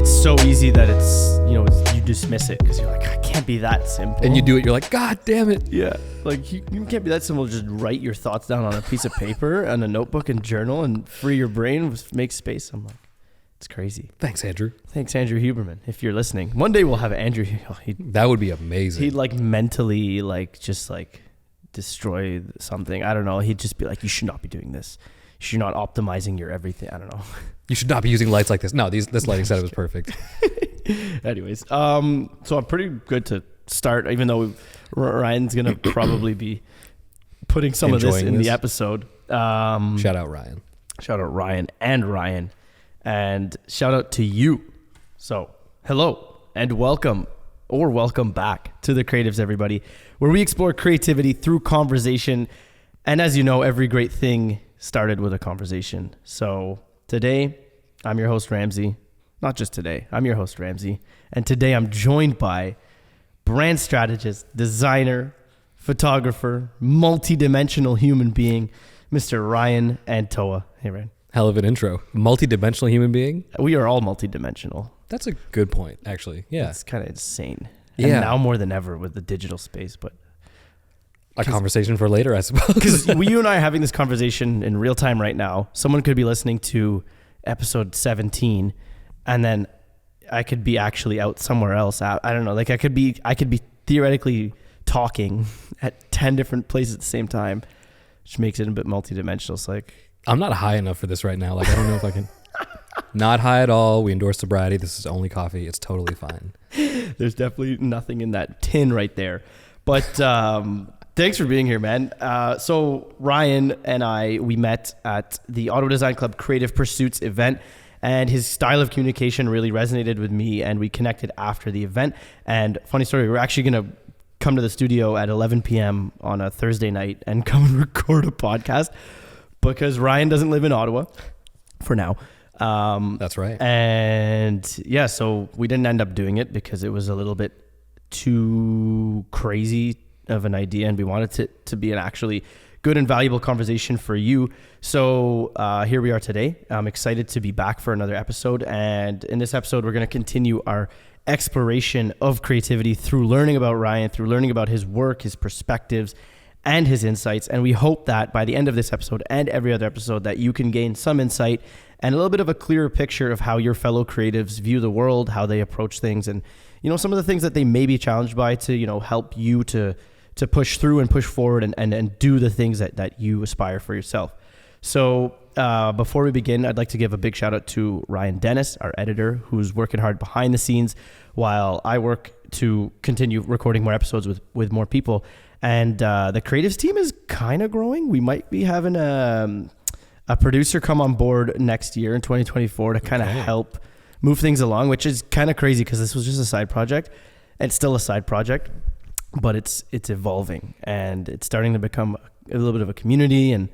it's so easy that it's, you dismiss it because you're like, I can't be that simple. And you do it, you're like, God damn it. Yeah. Like you can't be that simple. Just write your thoughts down on a piece of paper and a notebook and journal and free your brain, make space. I'm like, it's crazy. Thanks, Andrew. Thanks, Andrew Huberman. If you're listening, one day we'll have Andrew. That would be amazing. He'd like mentally just destroy something. I don't know. He'd just be like, you should not be doing this. You should not optimizing your everything. I don't know. You should not be using lights like this. No, this lighting setup is perfect. Anyways, so I'm pretty good to start, even though Ryan's going to probably be putting some of this in the episode. Shout out Ryan. Shout out Ryan. And shout out to you. So, hello and welcome back to The Creatives, everybody, where we explore creativity through conversation. And as you know, every great thing started with a conversation. So today, I'm your host, Ramzi. Not just today, I'm your host, Ramzi. And today I'm joined by brand strategist, designer, photographer, multi-dimensional human being, Mr. Ryan Antooa. Hey, Ryan. Hell of an intro. Multi-dimensional human being? We are all multi-dimensional. That's a good point, actually. Yeah. It's kind of insane. Yeah. And now more than ever with the digital space, but... A conversation for later, I suppose. Because you and I are having this conversation in real time right now. Someone could be listening to episode 17, and then I could be actually out somewhere else. I don't know. Like I could be theoretically talking at 10 different places at the same time, which makes it a bit multidimensional. It's like I'm not high enough for this right now. Like I don't know if I can. Not high at all. We endorse sobriety. This is only coffee. It's totally fine. There's definitely nothing in that tin right there, but. Thanks for being here, man. So Ryan and we met at the Ottawa Design Club Creative Pursuits event, and his style of communication really resonated with me, and we connected after the event. And funny story, we're actually going to come to the studio at 11 p.m. on a Thursday night and come and record a podcast because Ryan doesn't live in Ottawa for now. That's right. And yeah, so we didn't end up doing it because it was a little bit too crazy of an idea, and we wanted it to be an actually good and valuable conversation for you. So here we are today. I'm excited to be back for another episode, and in this episode we're going to continue our exploration of creativity through learning about Ryan, through learning about his work, his perspectives, and his insights. And we hope that by the end of this episode and every other episode that you can gain some insight and a little bit of a clearer picture of how your fellow creatives view the world, how they approach things, and some of the things that they may be challenged by to help you to push through and push forward and do the things that you aspire for yourself. So before we begin, I'd like to give a big shout out to Ryan Dennis, our editor, who's working hard behind the scenes while I work to continue recording more episodes with more people. And the creatives team is kind of growing. We might be having a producer come on board next year in 2024 to kind of help move things along, which is kind of crazy because this was just a side project. It's still a side project, but it's evolving and it's starting to become a little bit of a community, and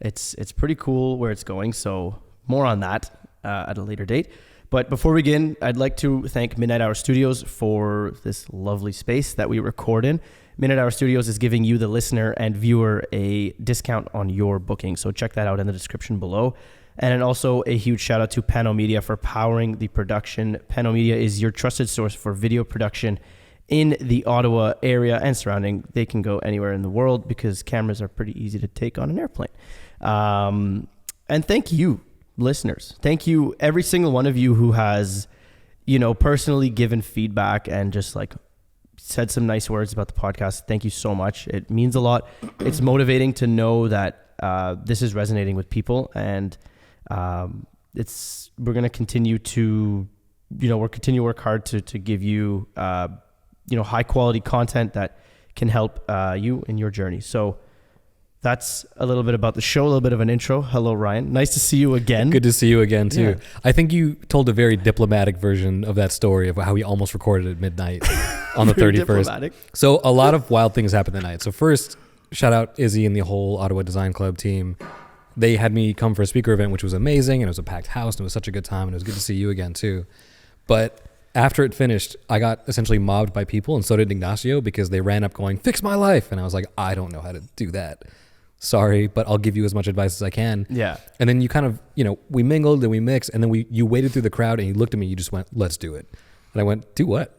it's pretty cool where it's going. So more on that at a later date. But before we begin, I'd like to thank Midnight Hour Studios for this lovely space that we record in. Midnight Hour Studios is giving you, the listener and viewer, a discount on your booking. So check that out in the description below. And then also a huge shout out to Pano Media for powering the production. Pano Media is your trusted source for video production in the Ottawa area and surrounding. They can go anywhere in the world because cameras are pretty easy to take on an airplane. And thank you, listeners. Thank you, every single one of you who has, personally given feedback and just said some nice words about the podcast. Thank you so much. It means a lot. It's motivating to know that this is resonating with people, and we're going to continue to, work hard to give you, high quality content that can help you in your journey. So that's a little bit about the show, a little bit of an intro. Hello, Ryan. Nice to see you again. Good to see you again, too. Yeah. I think you told a very diplomatic version of that story of how we almost recorded at midnight on the 31st. Diplomatic. So a lot of wild things happened that night. So first, shout out Izzy and the whole Ottawa Design Club team. They had me come for a speaker event, which was amazing, and it was a packed house, and it was such a good time, and it was good to see you again, too. But after it finished, I got essentially mobbed by people, and so did Ignacio, because they ran up going, "Fix my life." And I was like, I don't know how to do that. sorry, but I'll give you as much advice as I can. Yeah. And then you kind of, we mingled and we mixed, and then you waded through the crowd and you looked at me, you just went, let's do it. And I went, do what?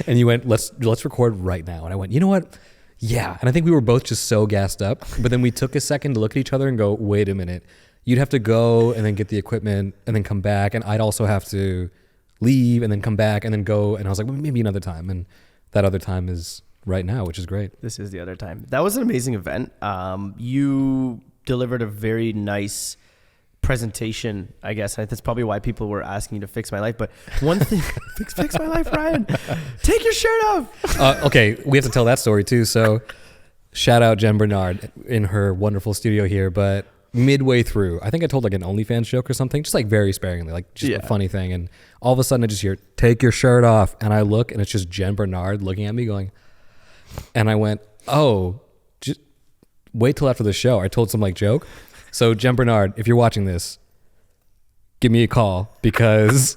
And you went, let's record right now. And I went, you know what? Yeah. And I think we were both just so gassed up, but then we took a second to look at each other and go, wait a minute. You'd have to go and then get the equipment and then come back. And I'd also have to leave and then come back and then go. And I was like, well, maybe another time. And that other time is right now, which is great. This is the other time. That was an amazing event. You delivered a very nice presentation, I guess. That's probably why people were asking you to fix my life. But one thing, fix my life, Ryan. Take your shirt off. Okay, we have to tell that story too. So shout out Jen Bernard in her wonderful studio here. But midway through, I think I told like an OnlyFans joke or something, just like very sparingly, like just a funny thing. And all of a sudden I just hear, take your shirt off. And I look and it's just Jen Bernard looking at me going, and I went, oh, just wait till after the show. I told some like joke. So Jen Bernard, if you're watching this, give me a call because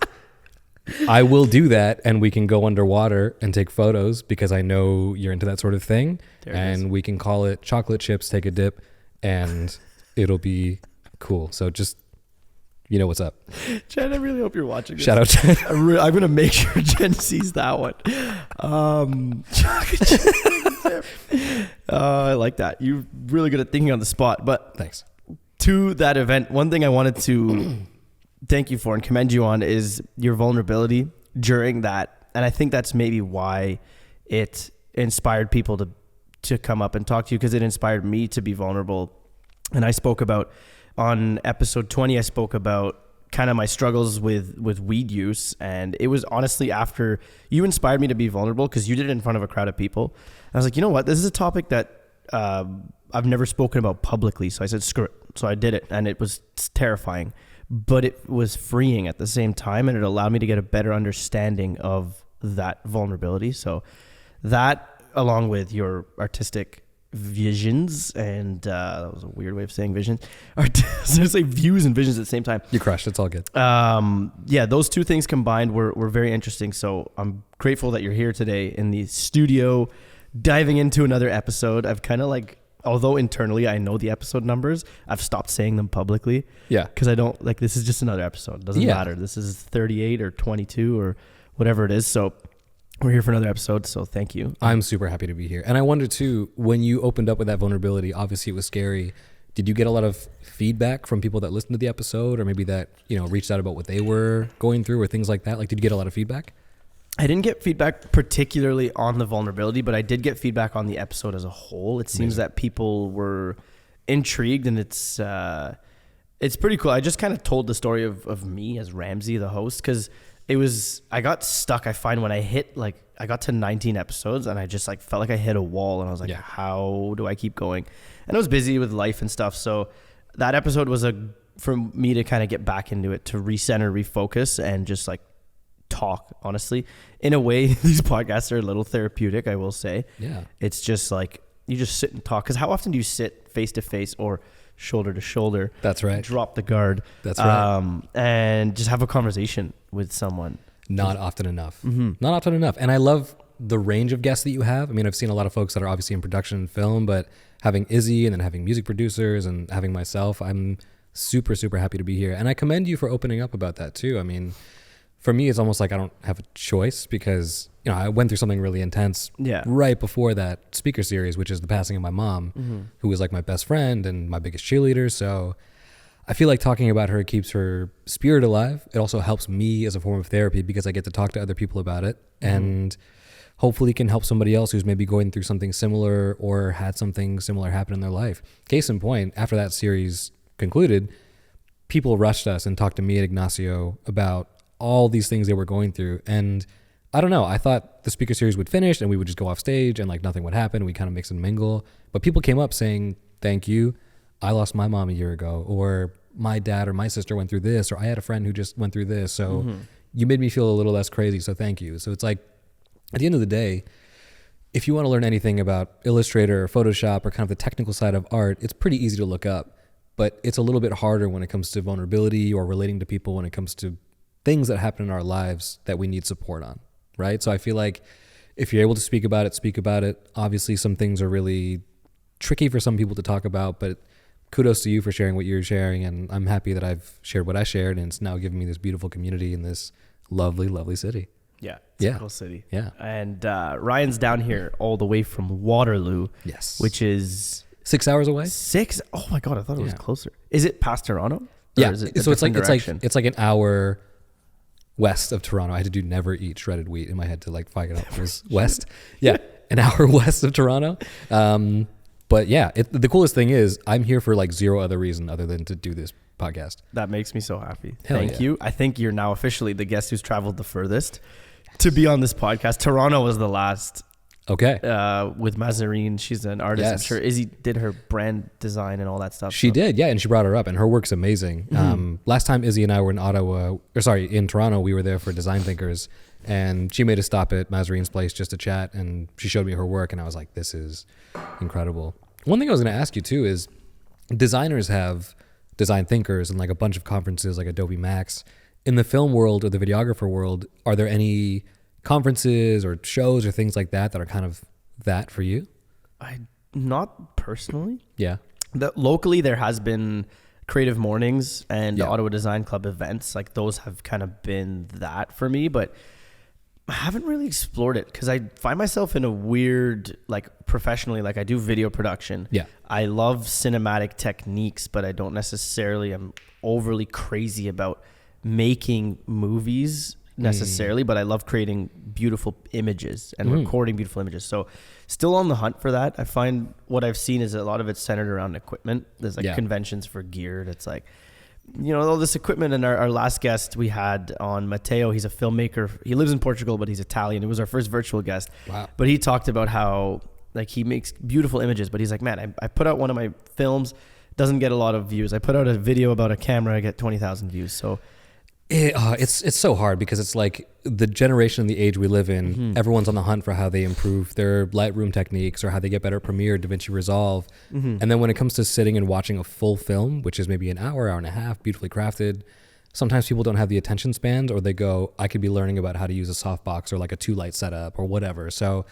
I will do that and we can go underwater and take photos because I know you're into that sort of thing. And we can call it chocolate chips, take a dip, and it'll be cool. So just, you know what's up. Jen, I really hope you're watching this. Shout out Jen. I'm going to make sure Jen sees that one. Chocolate chip. I like that. You're really good at thinking on the spot. But thanks. To that event, one thing I wanted to thank you for and commend you on is your vulnerability during that. And I think that's maybe why it inspired people to come up and talk to you, because it inspired me to be vulnerable. And I spoke about, on episode 20, I spoke about kind of my struggles with weed use. And it was honestly after you inspired me to be vulnerable, because you did it in front of a crowd of people. And I was like, you know what? This is a topic that I've never spoken about publicly. So I said, screw it. So I did it, and it was terrifying, but it was freeing at the same time. And it allowed me to get a better understanding of that vulnerability. So that, along with your artistic visions, and that was a weird way of saying visions. I was going to say views and visions at the same time. You crushed. It's all good. Yeah, those two things combined were very interesting. So I'm grateful that you're here today in the studio, diving into another episode. I've kind of like, although internally I know the episode numbers, I've stopped saying them publicly. Yeah. Because I don't, like, this is just another episode. It doesn't matter. This is 38 or 22 or whatever it is. So we're here for another episode. So thank you. I'm super happy to be here. And I wonder too, when you opened up with that vulnerability, obviously it was scary. Did you get a lot of feedback from people that listened to the episode, or maybe that, reached out about what they were going through or things like that? Like, did you get a lot of feedback? I didn't get feedback particularly on the vulnerability, but I did get feedback on the episode as a whole. It seems that people were intrigued, and it's pretty cool. I just kind of told the story of me as Ramzi, the host, because I got stuck. I find when I got to 19 episodes, and I just like felt like I hit a wall, and I was like, how do I keep going? And I was busy with life and stuff. So that episode was for me to kind of get back into it, to recenter, refocus, and just like talk. Honestly, in a way, these podcasts are a little therapeutic, I will say. Yeah. It's just like you just sit and talk, because how often do you sit face to face or shoulder to shoulder? That's right. Drop the guard. That's right. And just have a conversation with someone. Not often enough. Mm-hmm. Not often enough. And I love the range of guests that you have. I mean, I've seen a lot of folks that are obviously in production and film, but having Izzy and then having music producers and having myself, I'm super, super happy to be here. And I commend you for opening up about that too. I mean, for me, it's almost like I don't have a choice, because, I went through something really intense right before that speaker series, which is the passing of my mom, who was like my best friend and my biggest cheerleader. So I feel like talking about her keeps her spirit alive. It also helps me as a form of therapy, because I get to talk to other people about it, and hopefully can help somebody else who's maybe going through something similar or had something similar happen in their life. Case in point, after that series concluded, people rushed us and talked to me and Ignacio about all these things they were going through. And I don't know, I thought the speaker series would finish and we would just go off stage and like nothing would happen. We kind of mix and mingle. But people came up saying, thank you. I lost my mom a year ago, or my dad or my sister went through this, or I had a friend who just went through this. So you made me feel a little less crazy. So thank you. So it's like, at the end of the day, if you want to learn anything about Illustrator or Photoshop or kind of the technical side of art, it's pretty easy to look up, but it's a little bit harder when it comes to vulnerability or relating to people, when it comes to things that happen in our lives that we need support on, right? So I feel like if you're able to speak about it, speak about it. Obviously, some things are really tricky for some people to talk about, but kudos to you for sharing what you're sharing. And I'm happy that I've shared what I shared, and it's now giving me this beautiful community in this lovely, lovely city. Yeah. It's a cool city. Yeah. And Ryan's down here all the way from Waterloo. Yes. Which is 6 hours away. 6. Oh my God. I thought it was closer. Is it past Toronto? Or Yeah. is it So it's like direction? it's like an hour west of Toronto. I had to do never eat shredded wheat in my head to like figure it out. It was west. Yeah. An hour west of Toronto. But yeah, the coolest thing is I'm here for like zero other reason other than to do this podcast. That makes me so happy. Hell Thank yeah. you. I think you're now officially the guest who's traveled the furthest to be on this podcast. Toronto was the last. Okay. With Mazarine. She's an artist. Yes. I'm sure Izzy did her brand design and all that stuff. She did, yeah, and she brought her up, and her work's amazing. Last time Izzy and I were in Toronto, we were there for Design Thinkers, and she made a stop at Mazarine's place just to chat, and she showed me her work, and I was like, this is incredible. One thing I was going to ask you too is, designers have Design Thinkers and like a bunch of conferences like Adobe Max. In the film world or the videographer world, are there any conferences or shows or things like that are kind of that for you? Not personally. Yeah. Locally, there has been Creative Mornings and the Ottawa Design Club events. Like those have kind of been that for me, but I haven't really explored it because I find myself in a weird, like professionally, like I do video production. Yeah. I love cinematic techniques, but I don't necessarily am overly crazy about making movies necessarily, but I love creating beautiful images and recording beautiful images. So still on the hunt for that. I find what I've seen is a lot of it's centered around equipment. There's like conventions for gear. It's like, you know, all this equipment. And our last guest we had on, Matteo, he's a filmmaker. He lives in Portugal, but he's Italian. It was our first virtual guest. Wow. But he talked about how like he makes beautiful images, but he's like, man, I put out one of my films, doesn't get a lot of views. I put out a video about a camera, I get 20,000 views. So it's so hard because it's like the generation and the age we live in, everyone's on the hunt for how they improve their Lightroom techniques or how they get better at Premiere, DaVinci Resolve. And then when it comes to sitting and watching a full film, which is maybe an hour and a half, beautifully crafted, sometimes people don't have the attention spans, or they go, I could be learning about how to use a softbox or like a 2-light setup or whatever. So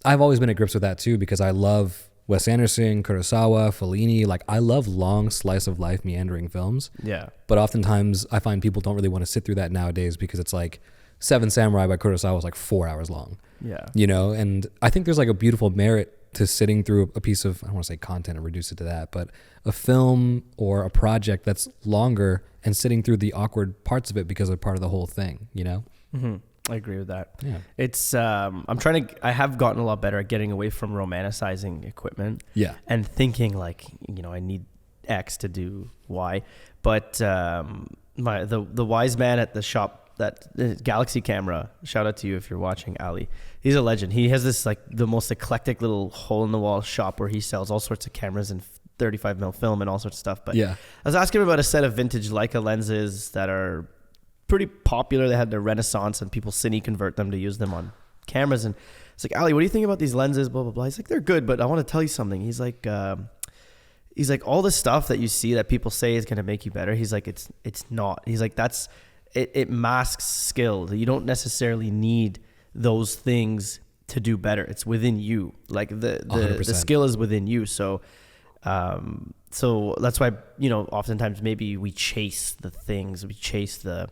I've always been at grips with that too, because I love Wes Anderson, Kurosawa, Fellini. Like I love long slice of life meandering films. yeah. But oftentimes I find people don't really want to sit through that nowadays because it's like Seven Samurai by Kurosawa is like 4 hours long. Yeah. You know, and I think there's like a beautiful merit to sitting through a piece of, I don't want to say content and reduce it to that, but a film or a project that's longer and sitting through the awkward parts of it because they're part of the whole thing, you know? I agree with that. Yeah. It's I have gotten a lot better at getting away from romanticizing equipment. Yeah. And thinking like, you know, I need X to do Y. But the wise man at the shop, that Galaxy camera, shout out to you if you're watching, Ali. He's a legend. He has this like the most eclectic little hole in the wall shop where he sells all sorts of cameras and 35mm film and all sorts of stuff. But Yeah. I was asking him about a set of vintage Leica lenses that are pretty popular. They had their renaissance and people cine convert them to use them on cameras. And it's like, Ali, what do you think about these lenses? Blah, blah, blah. He's like, they're good, but I want to tell you something. He's like, all the stuff that you see that people say is going to make you better. He's like, it's not. He's like, it masks skill. You don't necessarily need those things to do better. It's within you. Like the skill is within you. So that's why, you know, oftentimes maybe we chase the things, we chase the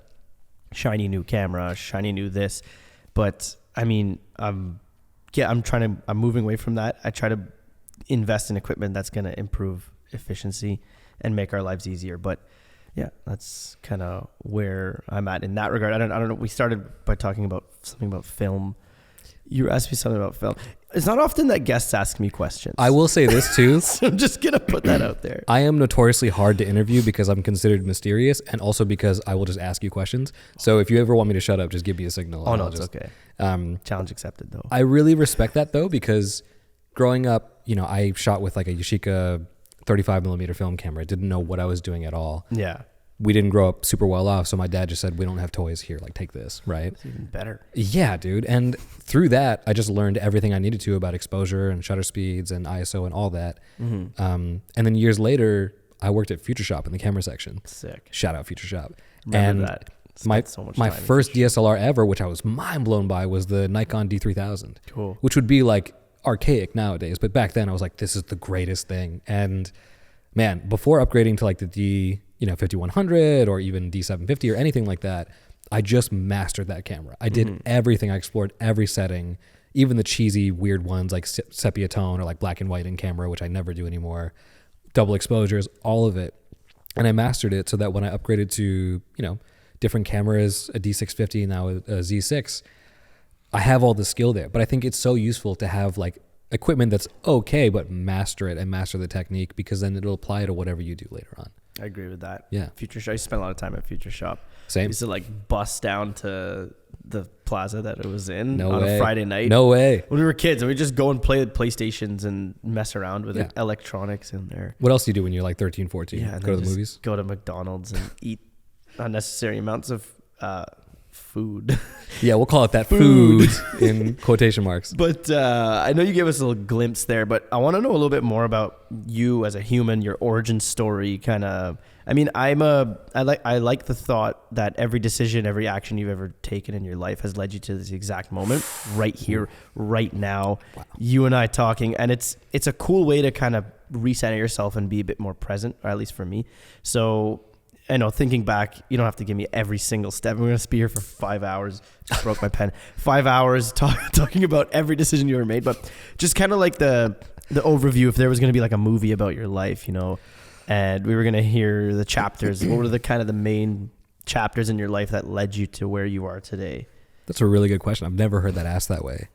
shiny new camera, shiny new this. But I mean, I'm moving away from that. I try to invest in equipment that's going to improve efficiency and make our lives easier. But yeah, that's kind of where I'm at in that regard. I don't know. We started by talking about something about film. You asked me something about film. It's not often that guests ask me questions. I will say this too. So I'm just going to put that out there. I am notoriously hard to interview because I'm considered mysterious, and also because I will just ask you questions. So if you ever want me to shut up, just give me a signal. Oh, no, it's okay. Challenge accepted, though. I really respect that, though, because growing up, you know, I shot with like a Yashica 35mm film camera. I didn't know what I was doing at all. Yeah. We didn't grow up super well off, so my dad just said, we don't have toys here, like take this, right? It's even better. Yeah, dude. And through that, I just learned everything I needed to about exposure and shutter speeds and ISO and all that. And then years later, I worked at Future Shop in the camera section. Sick. Shout out Future Shop. Remember that. My first DSLR ever, which I was mind blown by, was the Nikon D3000. Cool. Which would be like archaic nowadays, but back then I was like, this is the greatest thing. And man, before upgrading to like the D, 5100 or even D750 or anything like that, I just mastered that camera. I did everything. I explored every setting, even the cheesy weird ones like sepia tone or like black and white in camera, which I never do anymore, double exposures, all of it. And I mastered it so that when I upgraded to, different cameras, a D650, now a Z6, I have all the skill there. But I think it's so useful to have like equipment that's okay, but master it and master the technique, because then it'll apply to whatever you do later on. I agree with that. Yeah. Future Shop. I spent a lot of time at Future Shop. Same. I used to like bus down to the plaza that it was in No on way. a Friday night. No way. When we were kids, and we just go and play with PlayStations and mess around with Yeah. electronics in there. What else do you do when you're like 13, 14? Yeah, and Go to then the just movies? Go to McDonald's and eat unnecessary amounts of food. Yeah, we'll call it that food in quotation marks. But I know you gave us a little glimpse there, but I want to know a little bit more about you as a human, your origin story, kind of. I mean, I like the thought that every decision, every action you've ever taken in your life has led you to this exact moment, right here, right now. Wow. You and I talking, and it's a cool way to kind of recenter yourself and be a bit more present, or at least for me. So, I know, thinking back, you don't have to give me every single step. I'm going to be here for 5 hours. Just broke my pen. 5 hours talking about every decision you ever made, but just kind of like the overview. If there was going to be like a movie about your life, and we were going to hear the chapters, what were the kind of the main chapters in your life that led you to where you are today? That's a really good question. I've never heard that asked that way.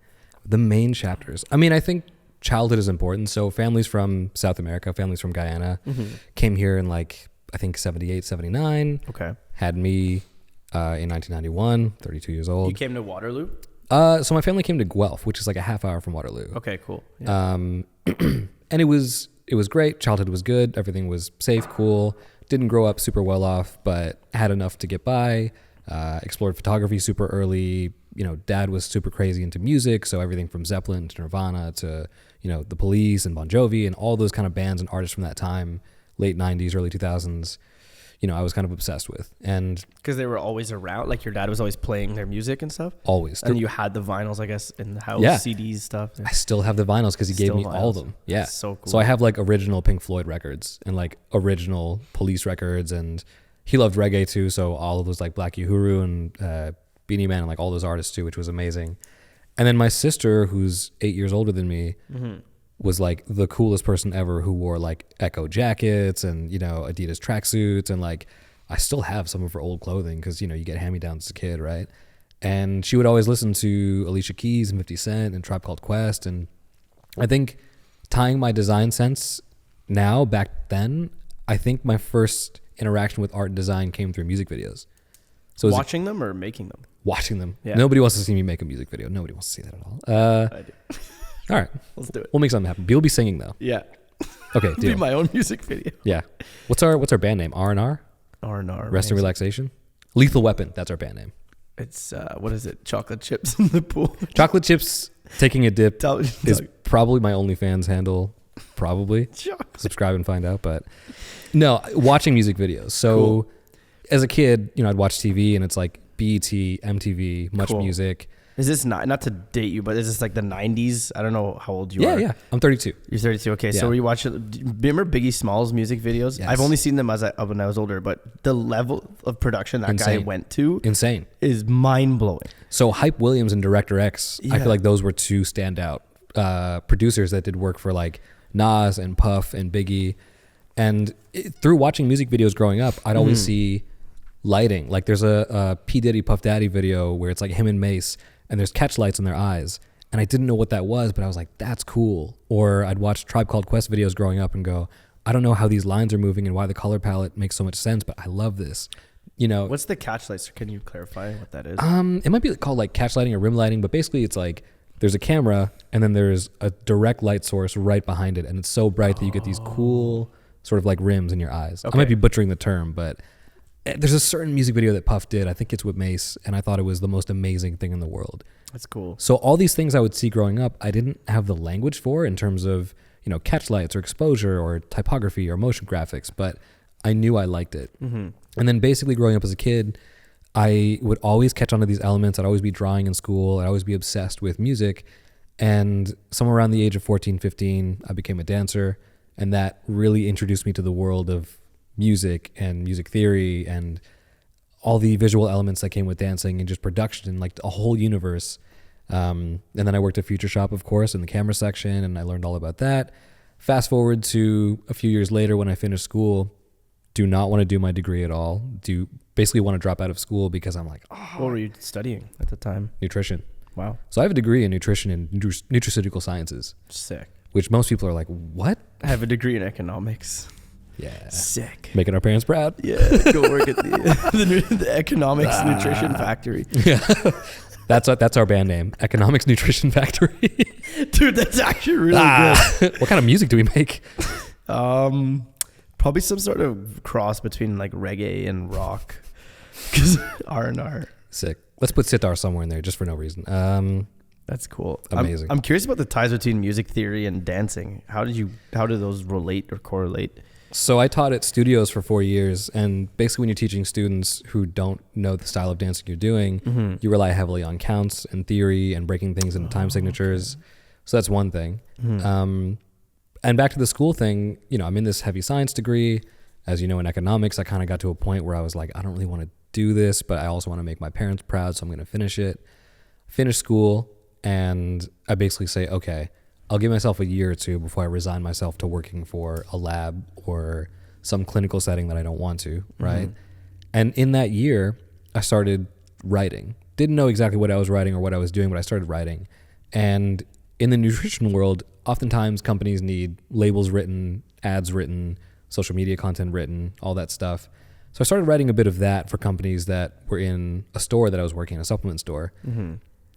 The main chapters. I mean, I think childhood is important. So families from South America, families from Guyana came here in like, I think 78, 79. Okay. Had me in 1991, 32 years old. You came to Waterloo? So my family came to Guelph, which is like a half hour from Waterloo. Okay, cool. Yeah. And it was great. Childhood was good. Everything was safe, cool. Didn't grow up super well off, but had enough to get by. Explored photography super early. Dad was super crazy into music. So everything from Zeppelin to Nirvana to, the Police and Bon Jovi and all those kind of bands and artists from that time, late 90s, early 2000s, I was kind of obsessed with. And because they were always around, like your dad was always playing their music and stuff? Always. And you had the vinyls, I guess, in the house, yeah. CDs, stuff. I still have the vinyls because he gave me all of them. Yeah. That's so cool. So I have like original Pink Floyd records and like original Police records, and he loved reggae too. So all of those like Black Uhuru and Beanie Man and like all those artists too, which was amazing. And then my sister, who's 8 years older than me, was like the coolest person ever, who wore like Echo jackets and, Adidas tracksuits. And like, I still have some of her old clothing because, you get hand-me-downs as a kid, right? And she would always listen to Alicia Keys and 50 Cent and Tribe Called Quest. And I think tying my design sense now, back then, I think my first interaction with art and design came through music videos. So watching them or making them? Watching them. Yeah. Nobody wants to see me make a music video. Nobody wants to see that at all. I do. All right. Let's do it. We'll make something happen. You'll be singing though. Yeah. Okay, Do deal. my own music video. Yeah. What's our band name? R&R? R&R. Rest and Relaxation? Lethal Weapon. That's our band name. It's, what is it? Chocolate chips in the pool. Chocolate Chips Taking a Dip is probably my OnlyFans handle. Probably. Subscribe and find out. But no, watching music videos. So cool. As a kid, I'd watch TV and it's like BET, MTV, Much Cool. Music. Is this not to date you, but is this like the 90s? I don't know how old you are. Yeah. I'm 32. You're 32. Okay. Yeah. So were you watching, remember Biggie Smalls music videos? Yes. I've only seen them when I was older, but the level of production that guy went to Insane. is mind blowing. So Hype Williams and Director X, I Yeah. feel like those were two standout producers that did work for like Nas and Puff and Biggie. And through watching music videos growing up, I'd always see lighting. Like there's a P. Diddy Puff Daddy video where it's like him and Mace and there's catch lights in their eyes. And I didn't know what that was, but I was like, that's cool. Or I'd watch Tribe Called Quest videos growing up and go, I don't know how these lines are moving and why the color palette makes so much sense, but I love this. What's the catch lights? Can you clarify what that is? It might be called like catch lighting or rim lighting, but basically it's like there's a camera and then there's a direct light source right behind it. And it's so bright that you get these cool sort of like rims in your eyes. Okay. I might be butchering the term, but there's a certain music video that Puff did. I think it's with Mace, and I thought it was the most amazing thing in the world. That's cool. So all these things I would see growing up, I didn't have the language for in terms of, catch lights or exposure or typography or motion graphics, but I knew I liked it. And then basically growing up as a kid, I would always catch on to these elements. I'd always be drawing in school. I'd always be obsessed with music. And somewhere around the age of 14, 15, I became a dancer. And that really introduced me to the world of music and music theory and all the visual elements that came with dancing and just production and like a whole universe. And then I worked at Future Shop, of course, in the camera section, and I learned all about that. Fast forward to a few years later when I finished school, do not want to do my degree at all. Basically want to drop out of school because I'm like, What were you studying at the time? nutrition. Wow. So I have a degree in nutrition and nutraceutical sciences, Sick. which most people are like, what? I have a degree in economics. Yeah. Sick. Making our parents proud. Yeah, go work at the economics nutrition factory. Yeah. That's our band name, Economics Nutrition Factory. Dude, that's actually really good. What kind of music do we make? Probably some sort of cross between like reggae and rock. Because R&R. Sick. Let's put sitar somewhere in there just for no reason. That's cool. Amazing. I'm curious about the ties between music theory and dancing. How do those relate or correlate? So I taught at studios for 4 years, and basically when you're teaching students who don't know the style of dancing you're doing, you rely heavily on counts and theory and breaking things into time signatures. Okay. So that's one thing. And back to the school thing, I'm in this heavy science degree. As you know, in economics, I kind of got to a point where I was like, I don't really want to do this, but I also want to make my parents proud, so I'm going to finish it. Finish school, and I basically say, okay, I'll give myself a year or two before I resign myself to working for a lab or some clinical setting that I don't want to, right? And in that year, I started writing. Didn't know exactly what I was writing or what I was doing, but I started writing. And in the nutrition world, oftentimes companies need labels written, ads written, social media content written, all that stuff. So I started writing a bit of that for companies that were in a store that I was working in, a supplement store.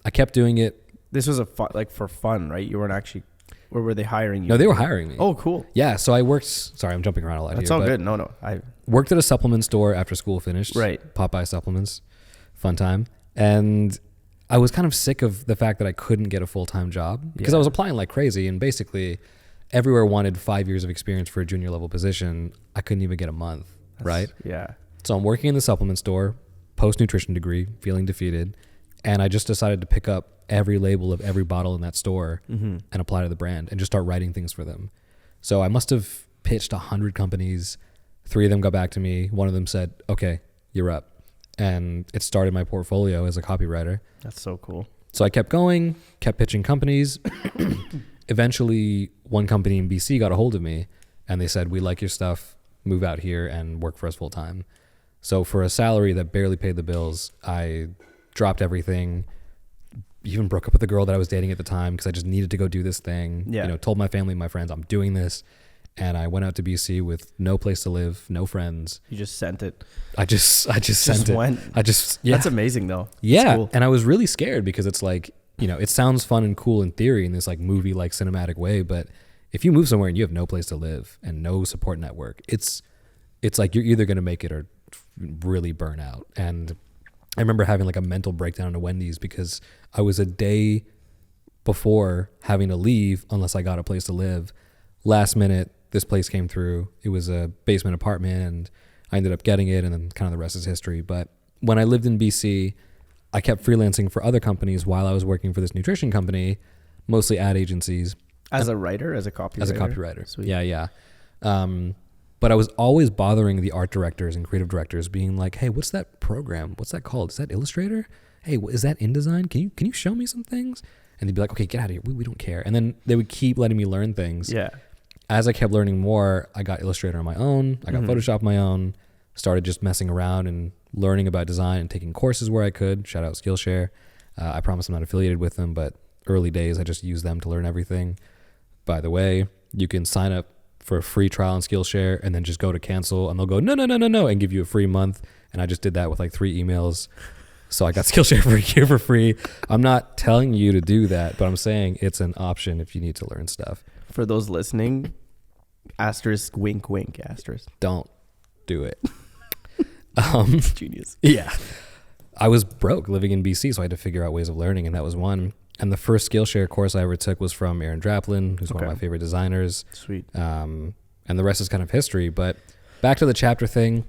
I kept doing it. This was for fun, right? You weren't actually, or were they hiring you? No, they were hiring me. Oh, cool. Yeah, so I worked, sorry, I'm jumping around a lot here. That's all good. No. I worked at a supplement store after school finished. Right. Popeye Supplements. Fun time. And I was kind of sick of the fact that I couldn't get a full-time job because I was applying like crazy, and basically everywhere wanted 5 years of experience for a junior level position. I couldn't even get a month, right? Yeah. So I'm working in the supplement store, post-nutrition degree, feeling defeated, and I just decided to pick up every label of every bottle in that store and apply to the brand and just start writing things for them. So I must have pitched 100 companies. 3 of them got back to me. One of them said, okay, you're up. And it started my portfolio as a copywriter. That's so cool. So I kept going, kept pitching companies. Eventually, one company in BC got a hold of me and they said, we like your stuff, move out here and work for us full time. So for a salary that barely paid the bills, I dropped everything, even broke up with the girl that I was dating at the time because I just needed to go do this thing. Yeah. Told my family and my friends, I'm doing this. And I went out to BC with no place to live, no friends. You just sent it. I just sent went. it. That's amazing though. Yeah. Cool. And I was really scared because it's like, it sounds fun and cool in theory in this like movie, like cinematic way. But if you move somewhere and you have no place to live and no support network, it's like you're either going to make it or really burn out. And I remember having like a mental breakdown at Wendy's because I was a day before having to leave unless I got a place to live. Last minute, this place came through. It was a basement apartment and I ended up getting it, and then kind of the rest is history. But when I lived in BC, I kept freelancing for other companies while I was working for this nutrition company, mostly ad agencies. As a writer, as a copywriter? As a copywriter. Sweet. Yeah. But I was always bothering the art directors and creative directors being like, hey, what's that program? What's that called? Is that Illustrator? Hey, is that InDesign? Can you show me some things? And they'd be like, okay, get out of here. We don't care. And then they would keep letting me learn things. Yeah. As I kept learning more, I got Illustrator on my own. I got Photoshop on my own. Started just messing around and learning about design and taking courses where I could. Shout out Skillshare. I promise I'm not affiliated with them, but early days, I just used them to learn everything. By the way, you can sign up for a free trial on Skillshare and then just go to cancel and they'll go, no, and give you a free month. And I just did that with like 3 emails. So I got Skillshare for a year for free. I'm not telling you to do that, but I'm saying it's an option if you need to learn stuff. For those listening, asterisk, wink, wink, asterisk. Don't do it. Genius. Yeah. I was broke living in BC, so I had to figure out ways of learning, and that was one. And the first Skillshare course I ever took was from Aaron Draplin, who's one of my favorite designers. Sweet. And the rest is kind of history. But back to the chapter thing,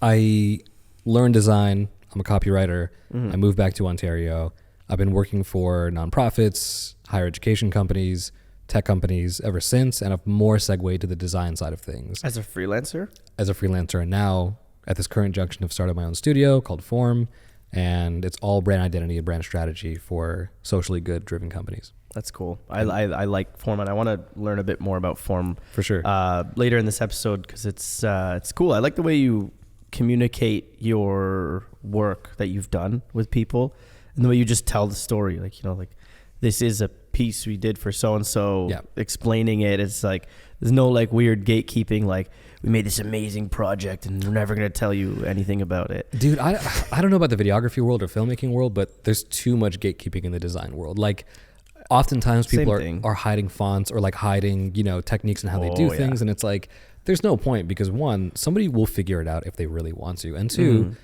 I learned design. I'm a copywriter. I moved back to Ontario. I've been working for nonprofits, higher education companies, tech companies ever since, and I've more segued to the design side of things. As a freelancer? As a freelancer, and now at this current junction, I've started my own studio called Form, and it's all brand identity and brand strategy for socially good driven companies. That's cool. I like Form, and I want to learn a bit more about Form For sure. Later in this episode, because it's cool. I like the way you communicate your work that you've done with people, and the way you just tell the story. Like, like this is a piece we did for so and so. Explaining it. It's like there's no like weird gatekeeping. Like, we made this amazing project and we're never going to tell you anything about it. Dude, I don't know about the videography world or filmmaking world, but there's too much gatekeeping in the design world. Like, oftentimes people are hiding fonts or like hiding, techniques and how they do things. And it's like, there's no point, because one, somebody will figure it out if they really want to. And two,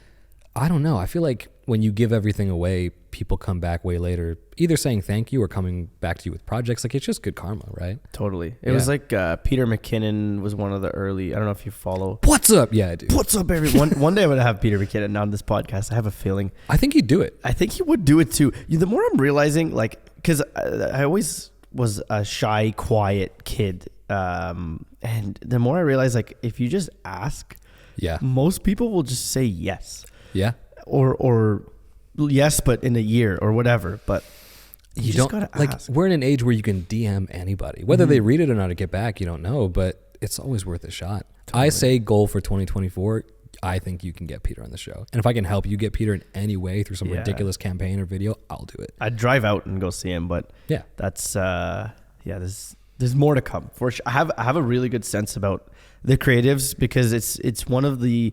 I don't know. I feel like when you give everything away, people come back way later, either saying thank you or coming back to you with projects. Like, it's just good karma, right? Totally. It was like Peter McKinnon was one of the early, I don't know if you follow. What's up? Yeah, I do. What's up, everyone? One day I'm going to have Peter McKinnon on this podcast. I have a feeling. I think he'd do it. I think he would do it too. The more I'm realizing, like, because I always was a shy, quiet kid. And the more I realize, like, if you just ask, most people will just say yes. Yeah. Or yes, but in a year or whatever. But you just gotta ask. We're in an age where you can DM anybody, whether they read it or not to get back. You don't know, but it's always worth a shot. Totally. I say goal for 2024. I think you can get Peter on the show, and if I can help you get Peter in any way through some ridiculous campaign or video, I'll do it. I'd drive out and go see him, but that's there's more to come for sure. I have a really good sense about the creatives, because it's one of the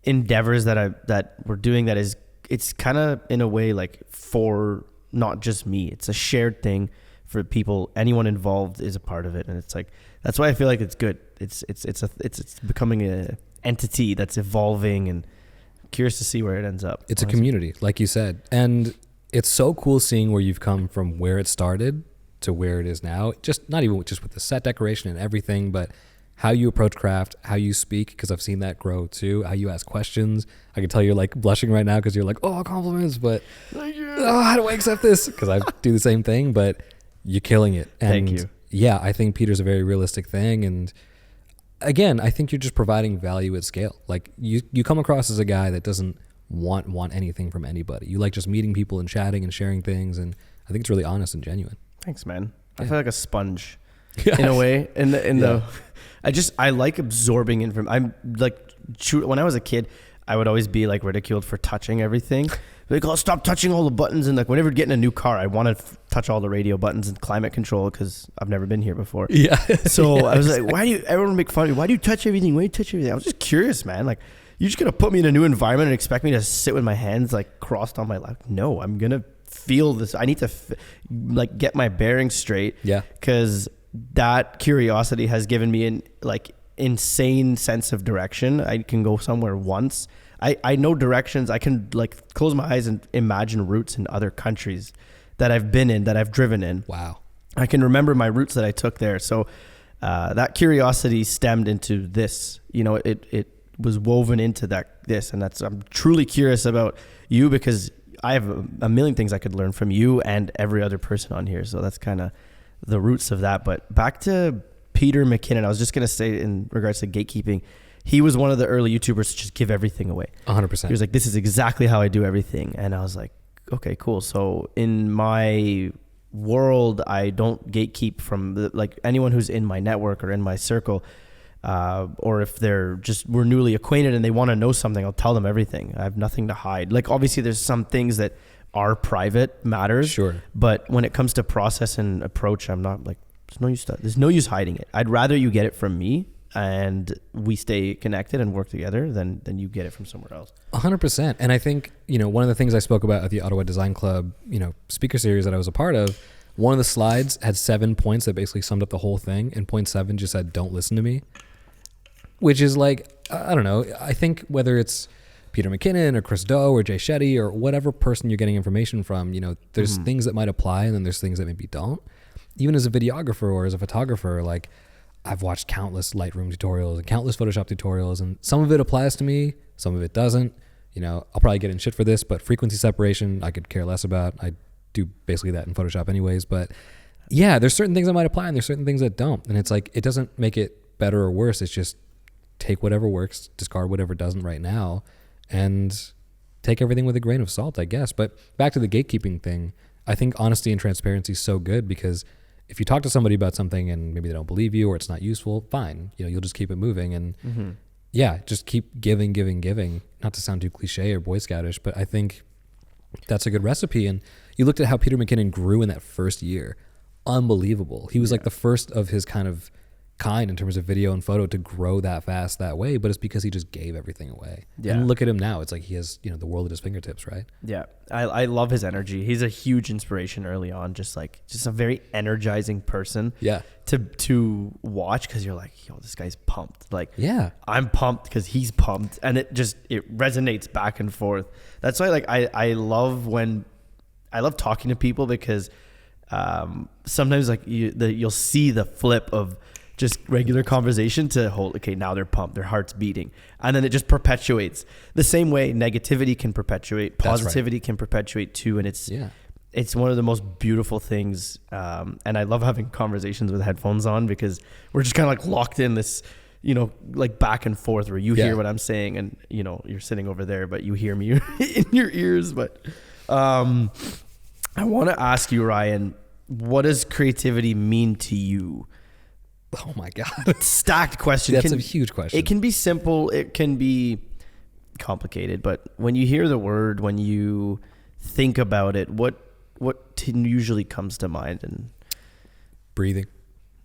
endeavors that we're doing that is, it's kind of in a way like for not just me. It's a shared thing for people. Anyone involved is a part of it, and it's like, that's why I feel like it's good. It's becoming a entity that's evolving, and curious to see where it ends up. It's honestly a community, like you said, and it's so cool seeing where you've come from, where it started to where it is now. Just not even just with the set decoration and everything, but how you approach craft, how you speak, because I've seen that grow too, how you ask questions. I can tell you're like blushing right now because you're like, oh, compliments, but how do I accept this? Because I do the same thing, but you're killing it. And thank you. Yeah, I think Peter's a very realistic thing. And again, I think you're just providing value at scale. Like, you come across as a guy that doesn't want anything from anybody. You like just meeting people and chatting and sharing things. And I think it's really honest and genuine. Thanks, man. I feel like a sponge in a way. I like absorbing information. I'm like, when I was a kid, I would always be like ridiculed for touching everything. Like, oh, stop touching all the buttons. And like, whenever getting a new car, I want to touch all the radio buttons and climate control, because I've never been here before. Yeah. So I was like, everyone make fun of me. Why do you touch everything? Why do you touch everything? I was just curious, man. Like, you just going to put me in a new environment and expect me to sit with my hands like crossed on my lap? No, I'm going to feel this. I need to like get my bearings straight. Yeah. Because that curiosity has given me an like insane sense of direction. I can go somewhere once. I know directions. I can like close my eyes and imagine routes in other countries that I've been in, that I've driven in. Wow. I can remember my routes that I took there. So that curiosity stemmed into this. It was woven into this, and I'm truly curious about you, because I have a million things I could learn from you and every other person on here. So that's kind of the roots of that. But back to Peter McKinnon, I was just going to say in regards to gatekeeping, he was one of the early YouTubers to just give everything away. 100%. He was like, this is exactly how I do everything. And I was like, okay, cool. So in my world, I don't gatekeep from like anyone who's in my network or in my circle, or if we're newly acquainted and they want to know something, I'll tell them everything. I have nothing to hide. Like, obviously there's some things that are private matters. Sure. But when it comes to process and approach, I'm not like, there's no use hiding it. I'd rather you get it from me and we stay connected and work together than you get it from somewhere else. 100%. And I think, one of the things I spoke about at the Ottawa Design Club, speaker series that I was a part of, one of the slides had 7 points that basically summed up the whole thing. And point 7 just said, don't listen to me, which is like, I don't know. I think whether it's Peter McKinnon or Chris Do or Jay Shetty or whatever person you're getting information from, there's things that might apply and then there's things that maybe don't. Even as a videographer or as a photographer, like, I've watched countless Lightroom tutorials and countless Photoshop tutorials, and some of it applies to me, some of it doesn't. I'll probably get in shit for this, but frequency separation, I could care less about. I do basically that in Photoshop anyways. But yeah, there's certain things that might apply and there's certain things that don't. And it's like, it doesn't make it better or worse. It's just take whatever works, discard whatever doesn't right now, and take everything with a grain of salt, I guess. But back to the gatekeeping thing, I think honesty and transparency is so good, because if you talk to somebody about something and maybe they don't believe you or it's not useful, fine. You'll just keep it moving. And yeah, just keep giving. Not to sound too cliche or Boy Scoutish, but I think that's a good recipe. And you looked at how Peter McKinnon grew in that first year. Unbelievable. He was like the first of his kind in terms of video and photo to grow that fast that way, but it's because he just gave everything away. Yeah. And look at him now. It's like he has, the world at his fingertips, right? Yeah. I love his energy. He's a huge inspiration early on, just a very energizing person. Yeah. To watch, because you're like, yo, this guy's pumped. Like, yeah, I'm pumped because he's pumped, and it resonates back and forth. That's why I love talking to people, because sometimes you'll see the flip of just regular conversation to okay, now they're pumped, their heart's beating, and then it just perpetuates the same way negativity can perpetuate, positivity can perpetuate too. And it's one of the most beautiful things. And I love having conversations with headphones on, because we're just kind of like locked in this, like back and forth, where you hear what I'm saying and, you're sitting over there, but you hear me in your ears. But I want to ask you, Ryan, what does creativity mean to you? Oh my God. Stacked question. That's a huge question. It can be simple. It can be complicated. But when you hear the word, when you think about it, what usually comes to mind? And breathing.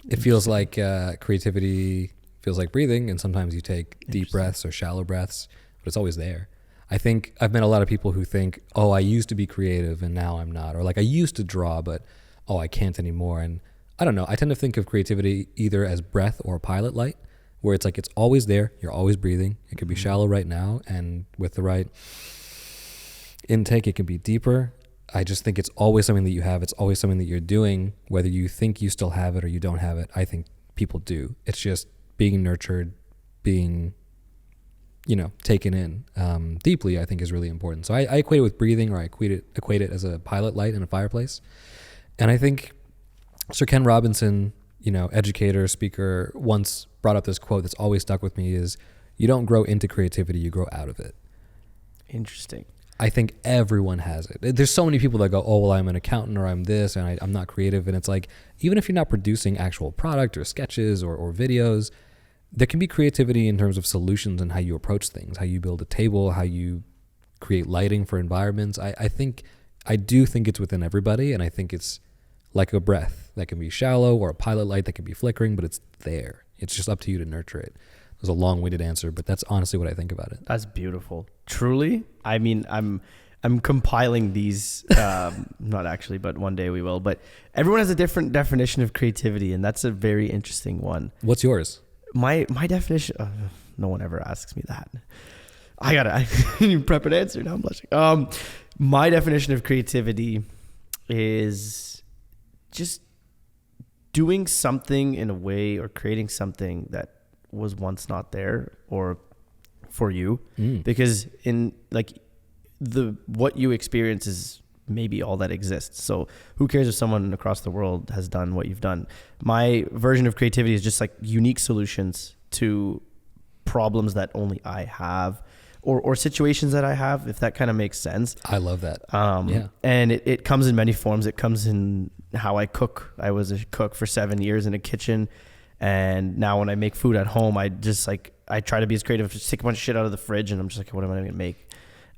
It feels like creativity feels like breathing. And sometimes you take deep breaths or shallow breaths, but it's always there. I think I've met a lot of people who think, oh, I used to be creative and now I'm not. Or like, I used to draw, but oh, I can't anymore. And I don't know. I tend to think of creativity either as breath or pilot light, where it's like it's always there. You're always breathing. It could be shallow right now, and with the right intake, it can be deeper. I just think it's always something that you have. It's always something that you're doing, whether you think you still have it or you don't have it. I think people do. It's just being nurtured, being, taken in deeply, I think is really important. So I equate it with breathing, or I equate it as a pilot light in a fireplace. And I think Sir Ken Robinson, educator, speaker, once brought up this quote that's always stuck with me is, you don't grow into creativity, you grow out of it. Interesting. I think everyone has it. There's so many people that go, oh, well, I'm an accountant, or I'm this, and I'm not creative. And it's like, even if you're not producing actual product or sketches or videos, there can be creativity in terms of solutions and how you approach things, how you build a table, how you create lighting for environments. I do think it's within everybody, and I think it's like a breath that can be shallow, or a pilot light that can be flickering, but it's there. It's just up to you to nurture it. It was a long-winded answer, but that's honestly what I think about it. That's beautiful. Truly. I mean, I'm compiling these, not actually, but one day we will. But everyone has a different definition of creativity, and that's a very interesting one. What's yours? My definition, no one ever asks me that. I need prep an answer. Now I'm blushing. My definition of creativity is just doing something in a way, or creating something that was once not there, or for you, because in like what you experience is maybe all that exists. So who cares if someone across the world has done what you've done? My version of creativity is just like unique solutions to problems that only I have, or situations that I have, if that kind of makes sense. I love that. Yeah. And it comes in many forms. It comes in how I cook. I was a cook for 7 years in a kitchen. And now when I make food at home, I try to be as creative, just take a bunch of shit out of the fridge, and I'm just like, what am I going to make?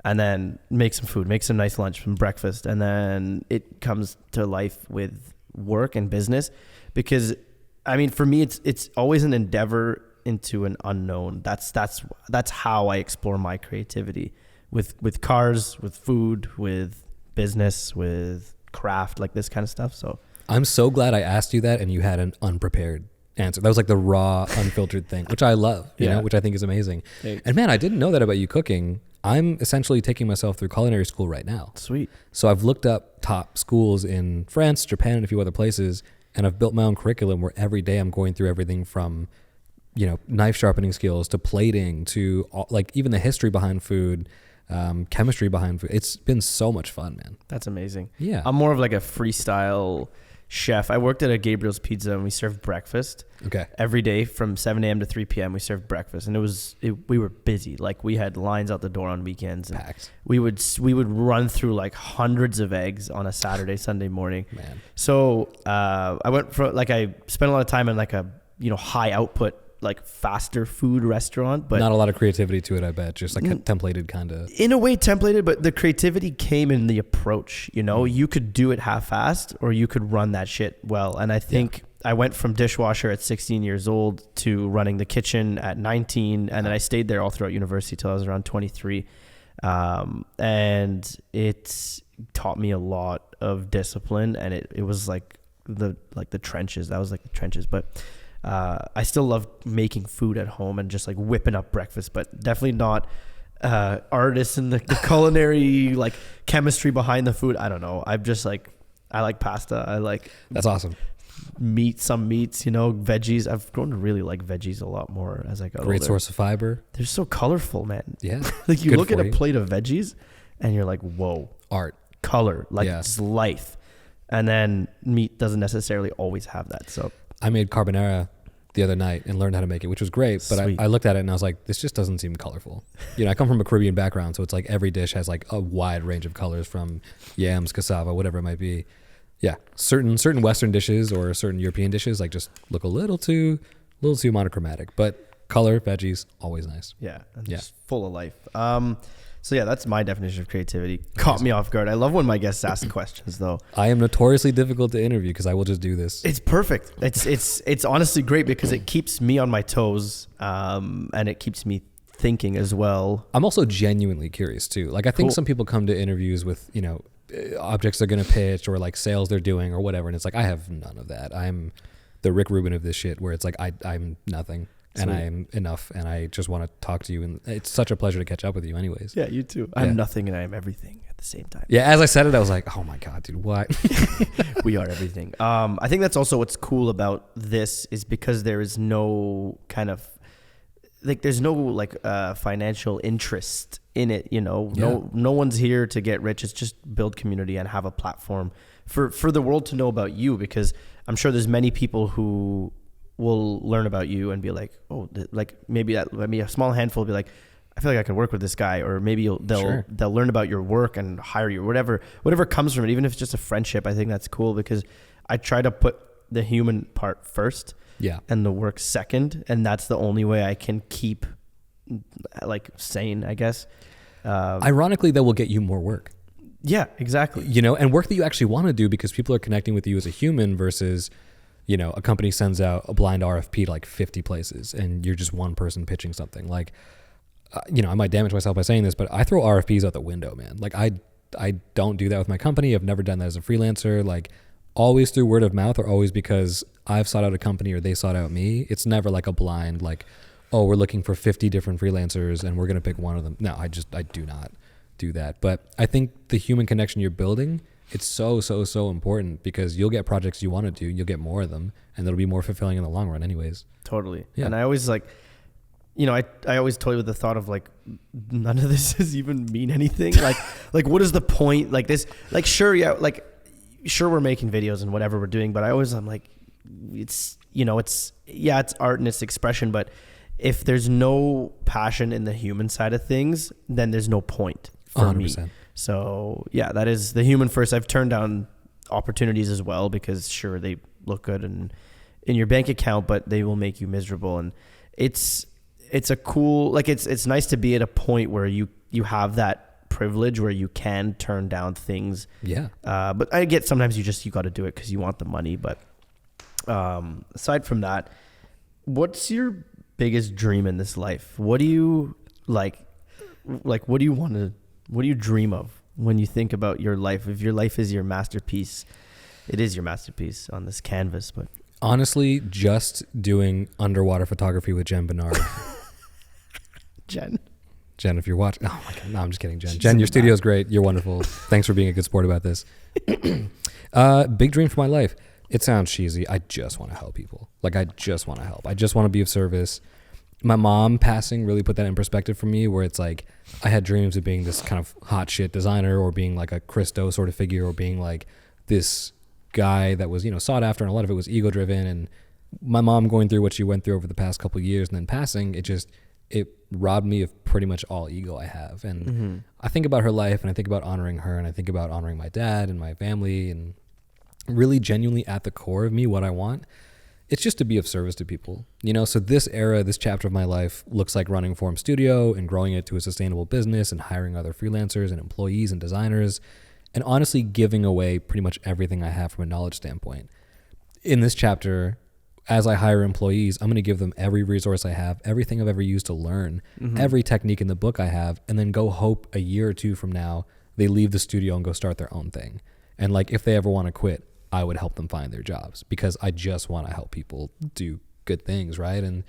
And then make some food, make some nice lunch, some breakfast. And then it comes to life with work and business, because I mean, for me, it's always an endeavor into an unknown. That's how I explore my creativity with cars, with food, with business, with craft, like this kind of stuff. So I'm so glad I asked you that, and you had an unprepared answer. That was like the raw, unfiltered thing, which I love, you know, which I think is amazing. Thanks. And man, I didn't know that about you cooking. I'm essentially taking myself through culinary school right now. Sweet. So I've looked up top schools in France, Japan, and a few other places, and I've built my own curriculum where every day I'm going through everything from, you know, knife sharpening skills to plating to like even the history behind food, chemistry behind food. It's been so much fun, man. That's amazing. Yeah. I'm more of like a freestyle chef. I worked at a Gabriel's Pizza and we served breakfast. Okay. Every day from 7 a.m. to 3 p.m. we served breakfast, and we were busy. Like we had lines out the door on weekends. And Packed. we would run through like hundreds of eggs on a Saturday, Sunday morning. Man. So I went for I spent a lot of time in like a high output, like faster food restaurant, but not a lot of creativity to it, I bet. Just like templated kind of. In a way templated, but the creativity came in the approach. You could do it half-assed or you could run that shit well. And I think I went from dishwasher at 16 years old to running the kitchen at 19. And then I stayed there all throughout university till I was around 23. And it taught me a lot of discipline, and it was like the trenches. That was like the trenches, but I still love making food at home and just like whipping up breakfast, but definitely not artists in the culinary like chemistry behind the food. I don't know. I'm just like, I like pasta. I like That's awesome. some meats, veggies. I've grown to really like veggies a lot more as I got older. Great source of fiber. They're so colorful, man. Yeah. Like you Good look at for a plate of veggies and you're like, whoa, art, color, like it's life. And then meat doesn't necessarily always have that. So I made carbonara the other night and learned how to make it, which was great. But I looked at it and I was like, this just doesn't seem colorful. I come from a Caribbean background, so it's like every dish has like a wide range of colors, from yams, cassava, whatever it might be. Yeah, certain Western dishes or certain European dishes like just look a little too monochromatic. But color, veggies, always nice. Yeah, and just full of life. So yeah, that's my definition of creativity. Caught me off guard. I love when my guests ask questions, though. I am notoriously difficult to interview because I will just do this. It's perfect. It's honestly great because it keeps me on my toes, and it keeps me thinking as well. I'm also genuinely curious too. Like I think some people come to interviews with objects they're gonna pitch or like sales they're doing or whatever, and it's like I have none of that. I'm the Rick Rubin of this shit, where it's like I'm nothing. And I am enough, and I just want to talk to you, and it's such a pleasure to catch up with you anyways. Yeah, you too. I'm nothing and I am everything at the same time. Yeah, as I said it, I was like, oh my God, dude, what? We are everything. I think that's also what's cool about this, is because there is no kind of, like, there's no like financial interest in it, No one's here to get rich. It's just build community and have a platform for the world to know about you, because I'm sure there's many people who will learn about you and be like, oh, like maybe a small handful will be like, I feel like I can work with this guy, or maybe they'll learn about your work and hire you, whatever comes from it, even if it's just a friendship. I think that's cool because I try to put the human part first, and the work second, and that's the only way I can keep like sane, I guess. Ironically, that will get you more work. Yeah, exactly. And work that you actually want to do because people are connecting with you as a human versus, a company sends out a blind RFP to like 50 places and you're just one person pitching something. Like, I might damage myself by saying this, but I throw RFPs out the window, man. Like I don't do that with my company. I've never done that as a freelancer. Like always through word of mouth, or always because I've sought out a company or they sought out me. It's never like a blind, like, oh, we're looking for 50 different freelancers and we're going to pick one of them. No, I do not do that. But I think the human connection you're building, it's so important, because you'll get projects you want to do, you'll get more of them, and it'll be more fulfilling in the long run anyways. Totally. Yeah. And I always like, I always toy with the thought of like, none of this does even mean anything. like what is the point? Like this, like, sure we're making videos and whatever we're doing, but I'm like, it's art and it's expression, but if there's no passion in the human side of things, then there's no point for 100%. Me. So yeah, that is the human first. I've turned down opportunities as well because sure, they look good in your bank account, but they will make you miserable. And it's a cool, like it's nice to be at a point where you have that privilege where you can turn down things. Yeah. But I get sometimes you got to do it because you want the money. But aside from that, what's your biggest dream in this life? What do you like what do you dream of when you think about your life? If your life is your masterpiece, it is your masterpiece on this canvas. But honestly, just doing underwater photography with Jen Bernard. Jen, if you're watching, oh my God, no, I'm just kidding, Jen. Jen, your studio's great. You're wonderful. Thanks for being a good sport about this. Big dream for my life. It sounds cheesy. I just want to help people. Like, I just want to help. I just want to be of service. my mom passing really put that in perspective for me, where it's like I had dreams of being this kind of hot shit designer, or being like a Christo sort of figure, or being like this guy that was, you know, sought after, and a lot of it was ego driven. And my mom going through what she went through over the past couple of years and then passing, it robbed me of pretty much all ego I have. And I think about her life, and I think about honoring her, and I think about honoring my dad and my family, and really genuinely at the core of me, what I want, it's just to be of service to people, you know? So this chapter of my life looks like running Form Studio and growing it to a sustainable business and hiring other freelancers and employees and designers, and honestly giving away pretty much everything I have from a knowledge standpoint. In this chapter, as I hire employees, I'm going to give them every resource I have, everything I've ever used to learn, every technique in the book I have, and then go hope a year or two from now, they leave the studio and go start their own thing. And like, if they ever want to quit, I would help them find their jobs, because I just want to help people do good things, right? And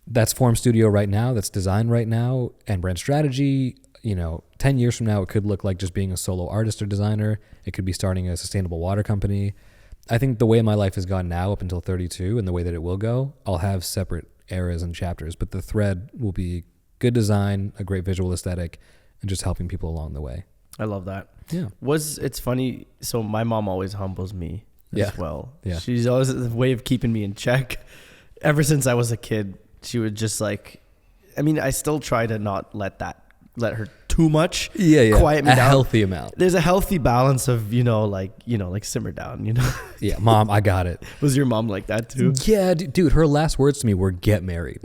that's Form Studio right now, that's design right now, and brand strategy. You know, 10 years from now, it could look like just being a solo artist or designer. It could be starting a sustainable water company. I think the way my life has gone now up until 32, and the way that it will go, I'll have separate eras and chapters, but the thread will be good design, a great visual aesthetic, and just helping people along the way. I love that. Yeah. It's funny. So my mom always humbles me as well. Yeah. She's always a way of keeping me in check. Ever since I was a kid, she would just like, I mean, I still try to not let her too much. Quiet me down. A healthy amount. There's a healthy balance of, like simmer down, Yeah. Mom, I got it. Was your mom like that too? Yeah, dude, her last words to me were get married.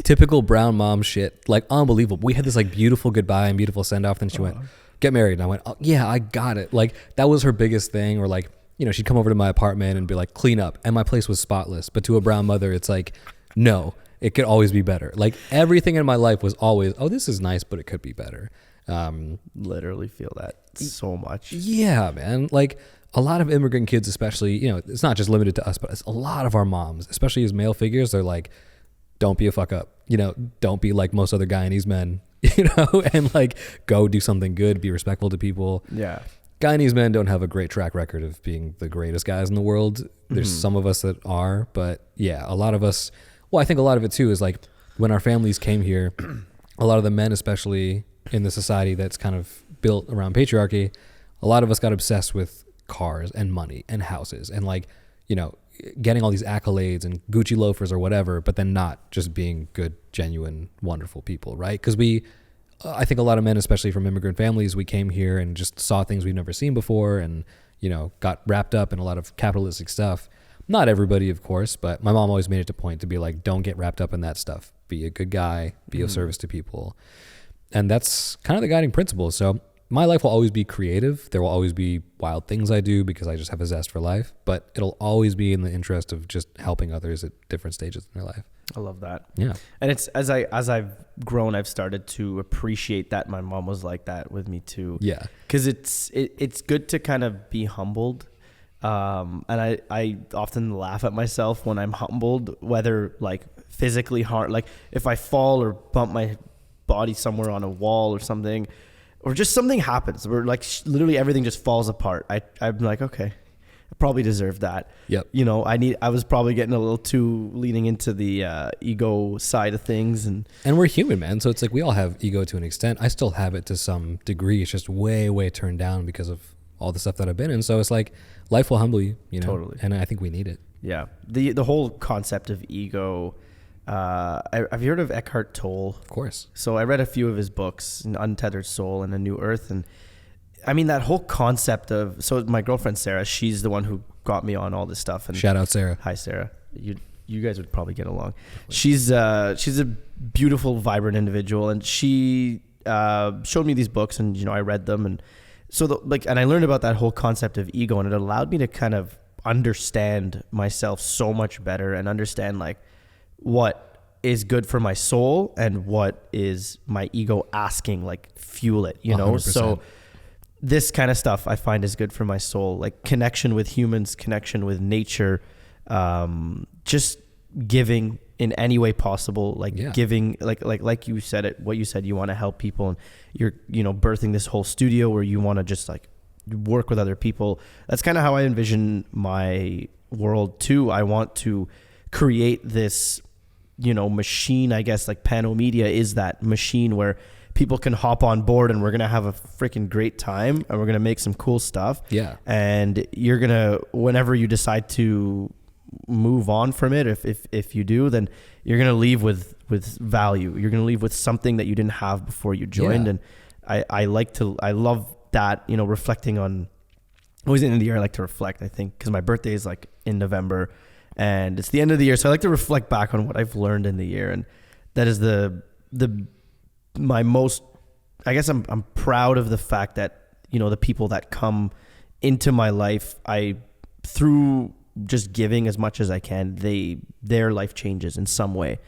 Typical brown mom shit. Like, unbelievable. We had this like beautiful goodbye and beautiful send off. Then she went, get married. And I went, oh, yeah, I got it. Like, that was her biggest thing. Or like, she'd come over to my apartment and be like, clean up. And my place was spotless. But to a brown mother, it's like, no, it could always be better. Like, everything in my life was always, oh, this is nice, but it could be better. Literally feel that so much. Yeah, man. Like, a lot of immigrant kids, especially, it's not just limited to us, but it's a lot of our moms, especially as male figures, they're like, don't be a fuck up, don't be like most other Guyanese men, and like go do something good, be respectful to people. Yeah. Guyanese men don't have a great track record of being the greatest guys in the world. There's some of us that are, but yeah, a lot of us, well, I think a lot of it too is like when our families came here, a lot of the men, especially in the society that's kind of built around patriarchy, a lot of us got obsessed with cars and money and houses and like, getting all these accolades and Gucci loafers or whatever, but then not just being good, genuine, wonderful people, right? Because I think a lot of men, especially from immigrant families, we came here and just saw things we've never seen before and, got wrapped up in a lot of capitalistic stuff. Not everybody, of course, but my mom always made it a point to be like, don't get wrapped up in that stuff. Be a good guy, be of service to people. And that's kind of the guiding principle. So my life will always be creative. There will always be wild things I do because I just have a zest for life, but it'll always be in the interest of just helping others at different stages in their life. I love that. Yeah. And it's as I've grown, I've started to appreciate that my mom was like that with me too. Yeah. Cause it's good to kind of be humbled. And I often laugh at myself when I'm humbled, whether like physically hard, like if I fall or bump my body somewhere on a wall or something, or just something happens where like literally everything just falls apart. I'm like, okay, I probably deserve that. Yep. I was probably getting a little too leaning into the ego side of things. And we're human, man. So it's like we all have ego to an extent. I still have it to some degree. It's just way, way turned down because of all the stuff that I've been in. So it's like life will humble you, Totally. And I think we need it. Yeah. The whole concept of ego, I've heard of Eckhart Tolle. Of course. So I read a few of his books, An Untethered Soul and A New Earth. And I mean, that whole concept of, so my girlfriend, Sarah, she's the one who got me on all this stuff. And shout out, Sarah. Hi, Sarah. You guys would probably get along. She's a beautiful, vibrant individual. And she showed me these books and, I read them. And so and I learned about that whole concept of ego, and it allowed me to kind of understand myself so much better and understand like what is good for my soul and what is my ego asking, like fuel it, 100%. So this kind of stuff I find is good for my soul, like connection with humans, connection with nature, just giving in any way possible, like giving, like you said it, what you said, you want to help people, and you're, birthing this whole studio where you want to just like work with other people. That's kind of how I envision my world too. I want to create this machine, I guess, like Pano Media is that machine where people can hop on board and we're going to have a freaking great time and we're going to make some cool stuff. Yeah. And you're going to, whenever you decide to move on from it, if you do, then you're going to leave with value. You're going to leave with something that you didn't have before you joined. Yeah. And I love that, reflecting on, always in the year I like to reflect, I think, because my birthday is like in November and it's the end of the year. So I like to reflect back on what I've learned in the year. And that is my most, I guess I'm proud of the fact that, the people that come into my life, through just giving as much as I can, their life changes in some way,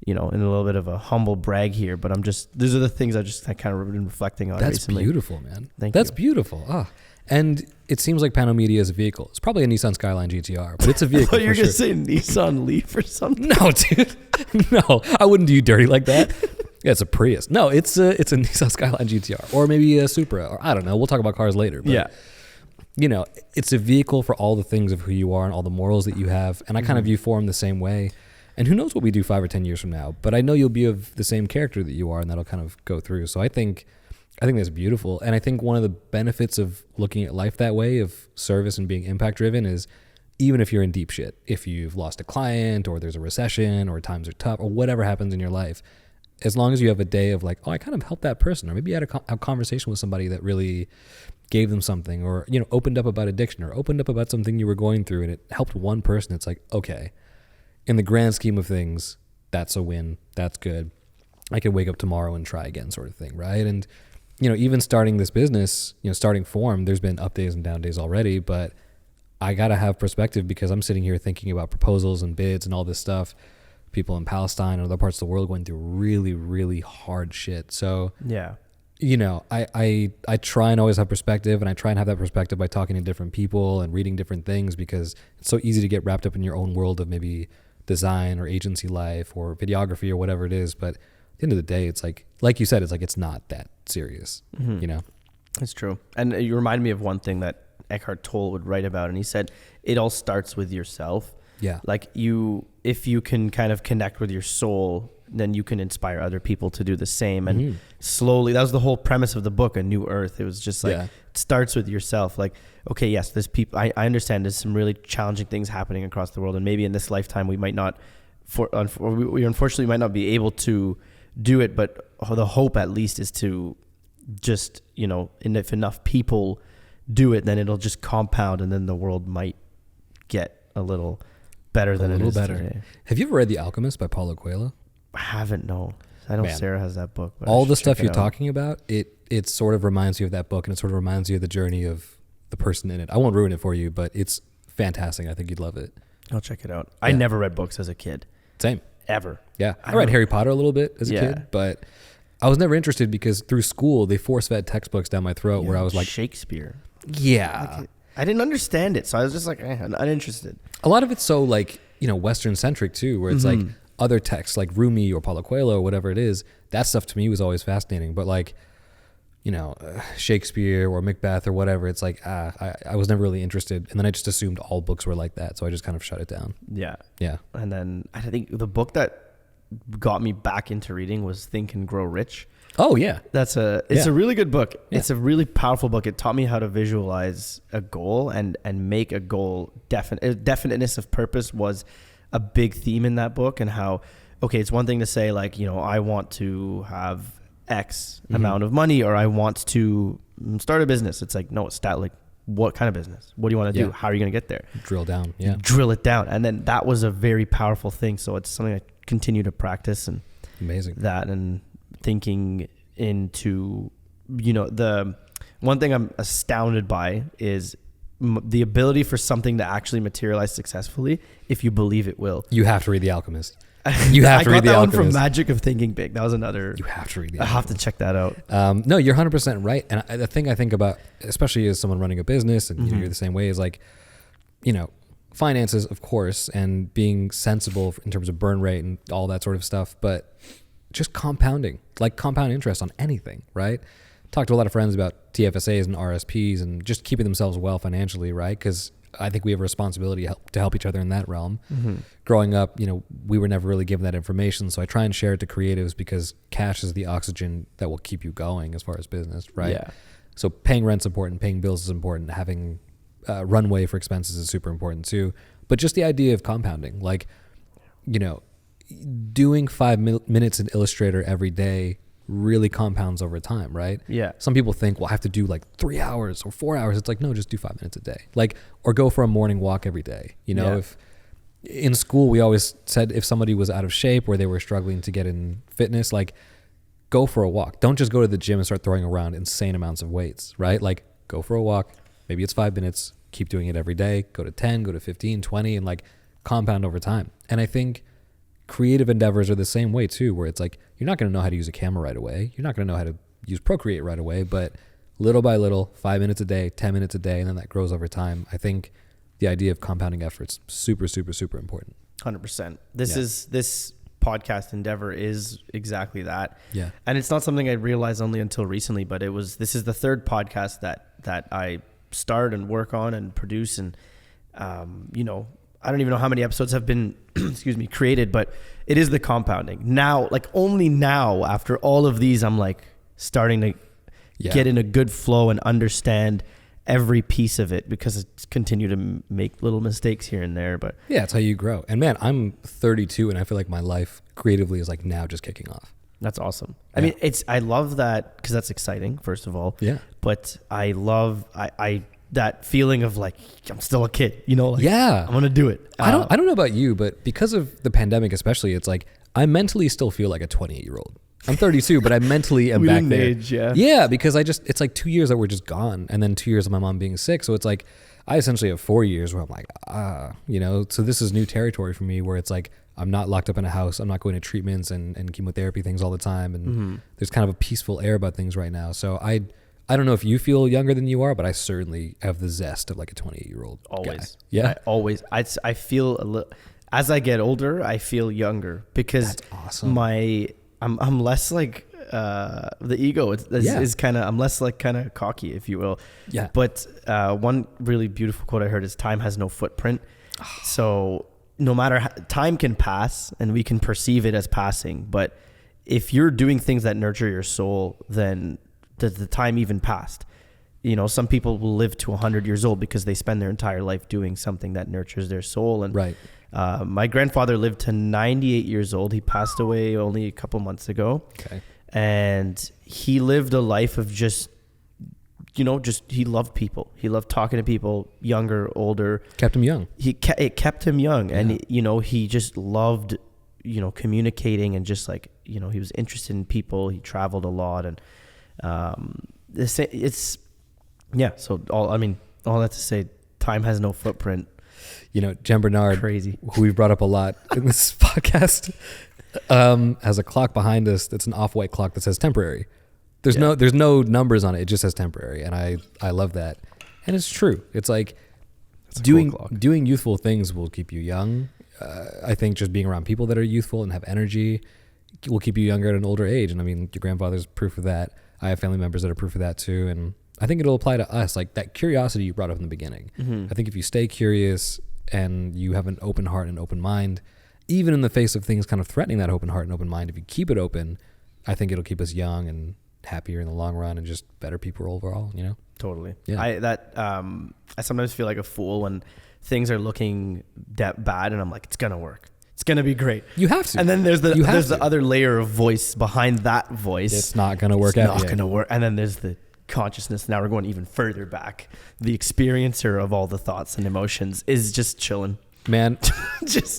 in a little bit of a humble brag here, but these are the things I kind of been reflecting on recently. That's beautiful, man. That's beautiful. And it seems like Pano Media is a vehicle. It's probably a Nissan Skyline GTR, but it's a vehicle. You're going to say Nissan Leaf or something? No, dude. No, I wouldn't do you dirty like that. Yeah, it's a Prius. No, it's a Nissan Skyline GTR, or maybe a Supra, or I don't know. We'll talk about cars later. But, yeah. It's a vehicle for all the things of who you are and all the morals that you have. And I kind of view Forum the same way. And who knows what we do 5 or 10 years from now. But I know you'll be of the same character that you are, and that'll kind of go through. So I think that's beautiful. And I think one of the benefits of looking at life that way, of service and being impact driven, is even if you're in deep shit, if you've lost a client or there's a recession or times are tough or whatever happens in your life, as long as you have a day of like, oh, I kind of helped that person, or maybe you had a conversation with somebody that really gave them something, or, opened up about addiction, or opened up about something you were going through and it helped one person. It's like, okay, in the grand scheme of things, that's a win. That's good. I can wake up tomorrow and try again, sort of thing. Right. And, even starting this business, starting Forum, there's been up days and down days already, but I got to have perspective because I'm sitting here thinking about proposals and bids and all this stuff. People in Palestine and other parts of the world going through really, really hard shit. So, yeah, I try and always have perspective, and I try and have that perspective by talking to different people and reading different things, because it's so easy to get wrapped up in your own world of maybe design or agency life or videography or whatever it is. But at the end of the day, it's like you said, it's not that serious, It's true. And you remind me of one thing that Eckhart Tolle would write about, and he said, it all starts with yourself. Yeah. Like if you can kind of connect with your soul, then you can inspire other people to do the same. And slowly, that was the whole premise of the book, A New Earth. It was just like, it starts with yourself. Like, okay, yes, there's people, I understand there's some really challenging things happening across the world. And maybe in this lifetime, we might not, we unfortunately might not be able to do it. But the hope at least is to just, and if enough people do it, then it'll just compound, and then the world might get a little better than it is today. Have you ever read The Alchemist by Paulo Coelho? I haven't, no. I know Sarah has that book. But all the stuff you're talking about, it sort of reminds you of that book, and it sort of reminds you of the journey of the person in it. I won't ruin it for you, but it's fantastic. I think you'd love it. I'll check it out. Yeah. I never read books as a kid. Same. Ever. Yeah. I read Harry Potter a little bit as a kid, but I was never interested because through school, they force-fed textbooks down my throat where I was like... Shakespeare. Yeah. Like, I didn't understand it, so I was just like, I'm uninterested. A lot of it's so like, Western-centric too, where it's like other texts like Rumi or Paulo Coelho or whatever it is. That stuff to me was always fascinating. But like, Shakespeare or Macbeth or whatever, it's like, I was never really interested. And then I just assumed all books were like that. So I just kind of shut it down. Yeah. Yeah. And then I think the book that got me back into reading was Think and Grow Rich. Oh yeah. It's a really good book. Yeah. It's a really powerful book. It taught me how to visualize a goal and make a goal definiteness of purpose was a big theme in that book, and how, okay, it's one thing to say like, I want to have X amount of money, or I want to start a business. It's like, no, it's like, what kind of business? What do you want to do? How are you going to get there? Drill down. Yeah. Drill it down. And then that was a very powerful thing. So it's something I continue to practice, and amazing that, and thinking into, the one thing I'm astounded by is the ability for something to actually materialize successfully if you believe it will. You have to read The Alchemist. You have to read The Alchemist. I got that one from Magic of Thinking Big. That was another. You have to read The Alchemist. I have to check that out. No, you're 100% right. And the thing I think about, especially as someone running a business, and you're the same way, is like, finances, of course, and being sensible in terms of burn rate and all that sort of stuff, but just compounding, like compound interest on anything, right? Talked to a lot of friends about TFSAs and RSPs and just keeping themselves well financially, right? Because I think we have a responsibility to help each other in that realm. Growing up, we were never really given that information. So I try and share it to creatives because cash is the oxygen that will keep you going as far as business, right? Yeah. So paying rent's important, paying bills is important, having runway for expenses is super important too. But just the idea of compounding, like, doing 5 minutes in Illustrator every day really compounds over time, right? Yeah. Some people think, well, I have to do like 3 hours or 4 hours. It's like, no, just do 5 minutes a day. Like, or go for a morning walk every day. If in school, we always said if somebody was out of shape or they were struggling to get in fitness, like, go for a walk. Don't just go to the gym and start throwing around insane amounts of weights, right? Like, go for a walk. Maybe it's 5 minutes. Keep doing it every day. Go to 10, go to 15, 20, and like compound over time. And I think creative endeavors are the same way too, where it's like, you're not going to know how to use a camera right away. You're not going to know how to use Procreate right away, but little by little, 5 minutes a day, 10 minutes a day, and then that grows over time. I think the idea of compounding efforts, super, super, super important. 100%. This podcast endeavor is exactly that. Yeah. And it's not something I realized only until recently, but this is the third podcast that I start and work on and produce. And, I don't even know how many episodes have been, created, but it is the compounding. Now, like only now after all of these, I'm like starting to get in a good flow and understand every piece of it because I continue to make little mistakes here and there. But yeah, it's how you grow. And man, I'm 32 and I feel like my life creatively is like now just kicking off. That's awesome. Yeah. I mean, I love that because that's exciting, first of all. Yeah. But I love, that feeling of like, I'm still a kid, like, yeah, I'm going to do it. I don't know about you, but because of the pandemic, especially, it's like, I mentally still feel like a 28-year-old. I'm 32, but I mentally am back there. Age, yeah. Yeah. Because it's like 2 years that were just gone. And then 2 years of my mom being sick. So it's like, I essentially have 4 years where I'm like, so this is new territory for me where it's like, I'm not locked up in a house. I'm not going to treatments and chemotherapy things all the time. And there's kind of a peaceful air about things right now. So I don't know if you feel younger than you are, but I certainly have the zest of like a 28-year-old Always. guy. Yeah. I feel a little, as I get older, I feel younger because that's awesome. I'm less like, the ego is kind of, I'm less like kind of cocky, if you will. Yeah. But, one really beautiful quote I heard is time has no footprint. So no matter time can pass and we can perceive it as passing, but if you're doing things that nurture your soul, then the time even passed. Some people will live to 100 years old because they spend their entire life doing something that nurtures their soul. And right. My grandfather lived to 98 years old. He passed away only a couple months ago. Okay. And he lived a life of just he loved people. He loved talking to people, younger, older. Kept him young. It kept him young. Yeah. And, he just loved, communicating and just like, he was interested in people. He traveled a lot and, so all that to say, time has no footprint. Jen Bernard, crazy, who we've brought up a lot in this podcast, has a clock behind us that's an off-white clock that says temporary. There's no numbers on it. It just says temporary. And I love that. And it's true. It's like doing youthful things will keep you young. I think just being around people that are youthful and have energy will keep you younger at an older age. And I mean, your grandfather's proof of that. I have family members that are proof of that too. And I think it'll apply to us, like that curiosity you brought up in the beginning. Mm-hmm. I think if you stay curious and you have an open heart and open mind, even in the face of things kind of threatening that open heart and open mind, if you keep it open, I think it'll keep us young and happier in the long run and just better people overall, Totally. Yeah. I sometimes feel like a fool when things are looking bad and I'm like, it's going to work. It's going to be great. You have to. And then there's the other layer of voice behind that voice. It's not going to work out. It's not going to work. And then there's the consciousness. Now we're going even further back. The experiencer of all the thoughts and emotions is just chilling. Man,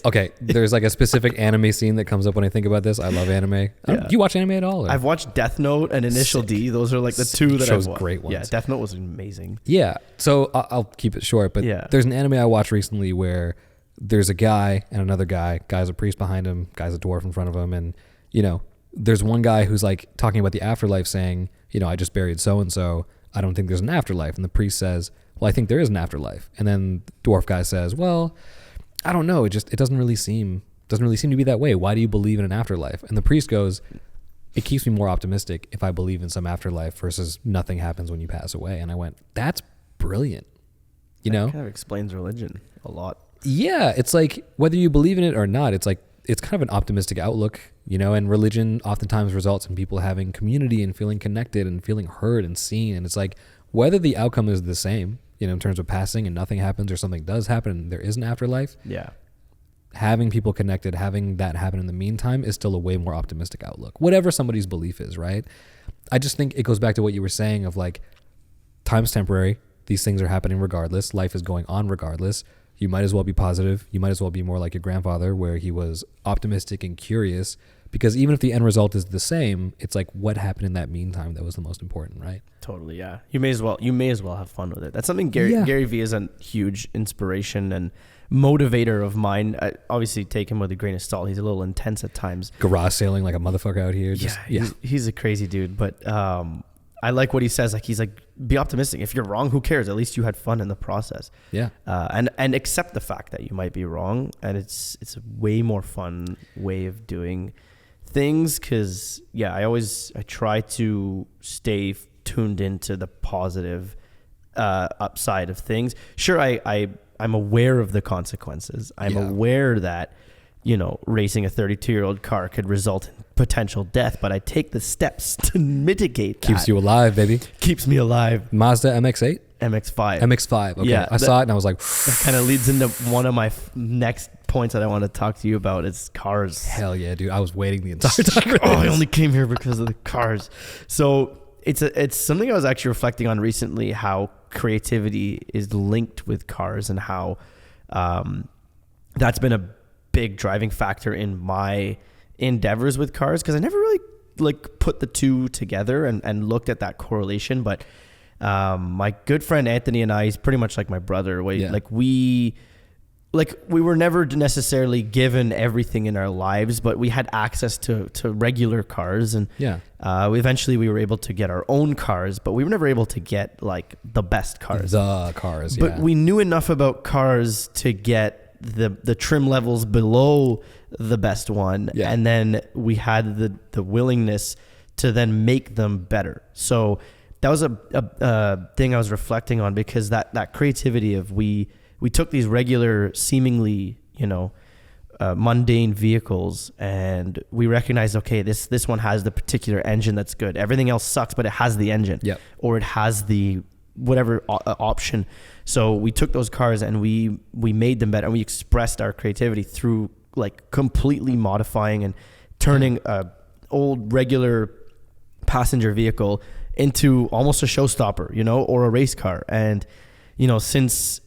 okay. There's like a specific anime scene that comes up when I think about this. I love anime. Do you watch anime at all? Or? I've watched Death Note and Initial D. Those are like the two that I've watched. Great ones. Yeah, Death Note was amazing. Yeah. So I'll keep it short, but there's an anime I watched recently where there's a guy and another guy. Guy's a priest behind him. Guy's a dwarf in front of him. And, there's one guy who's like talking about the afterlife saying, I just buried so-and-so. I don't think there's an afterlife. And the priest says, well, I think there is an afterlife. And then the dwarf guy says, well, I don't know. It doesn't really seem to be that way. Why do you believe in an afterlife? And the priest goes, it keeps me more optimistic if I believe in some afterlife versus nothing happens when you pass away. And I went, that's brilliant. you know? That kind of explains religion a lot. Yeah, it's like whether you believe in it or not, it's like it's kind of an optimistic outlook, you know, and religion oftentimes results in people having community and feeling connected and feeling heard and seen. And it's like whether the outcome is the same, you know, in terms of passing and nothing happens or something does happen and there is an afterlife. Yeah. Having people connected, having that happen in the meantime is still a way more optimistic outlook, whatever somebody's belief is, right? I just think it goes back to what you were saying of like, time's temporary. These things are happening regardless. Life is going on regardless. You might as well be positive. You might as well be more like your grandfather, where he was optimistic and curious, because even if the end result is the same, it's like what happened in that meantime that was the most important, right? Totally, yeah. You may as well have fun with it. That's something Gary Vee is a huge inspiration and motivator of mine. I obviously take him with a grain of salt. He's a little intense at times. Garage sailing like a motherfucker out here. He's a crazy dude, but I like what he says. Like, he's like, be optimistic. If you're wrong, who cares? At least you had fun in the process. Yeah. And accept the fact that you might be wrong. And it's a way more fun way of doing things. Cause I try to stay tuned into the positive upside of things. Sure. I'm aware of the consequences. I'm aware that, you know, racing a 32-year-old car could result in potential death, but I take the steps to mitigate that. Keeps you alive, baby. Keeps me alive. Mazda MX-8? MX-5. Okay. Yeah, I saw it and I was like... That kind of leads into one of my next points that I want to talk to you about. It's cars. Hell yeah, dude. I was waiting the entire time. I only came here because of the cars. So it's something I was actually reflecting on recently, how creativity is linked with cars and how that's been a big driving factor in my endeavors with cars, because I never really like put the two together and looked at that correlation. But my good friend Anthony and I, he's pretty much like my brother. We were never necessarily given everything in our lives, but we had access to regular cars, and eventually we were able to get our own cars, but we were never able to get like the best cars. But we knew enough about cars to get the trim levels below the best one, and then we had the willingness to then make them better. So that was a thing I was reflecting on, because that creativity of we took these regular, seemingly, you know, mundane vehicles, and we recognized, okay, this one has the particular engine that's good. Everything else sucks, but it has the engine, or it has the whatever option. So we took those cars and we made them better, and we expressed our creativity through like completely modifying and turning a old regular passenger vehicle into almost a showstopper, you know, or a race car. And, you know, since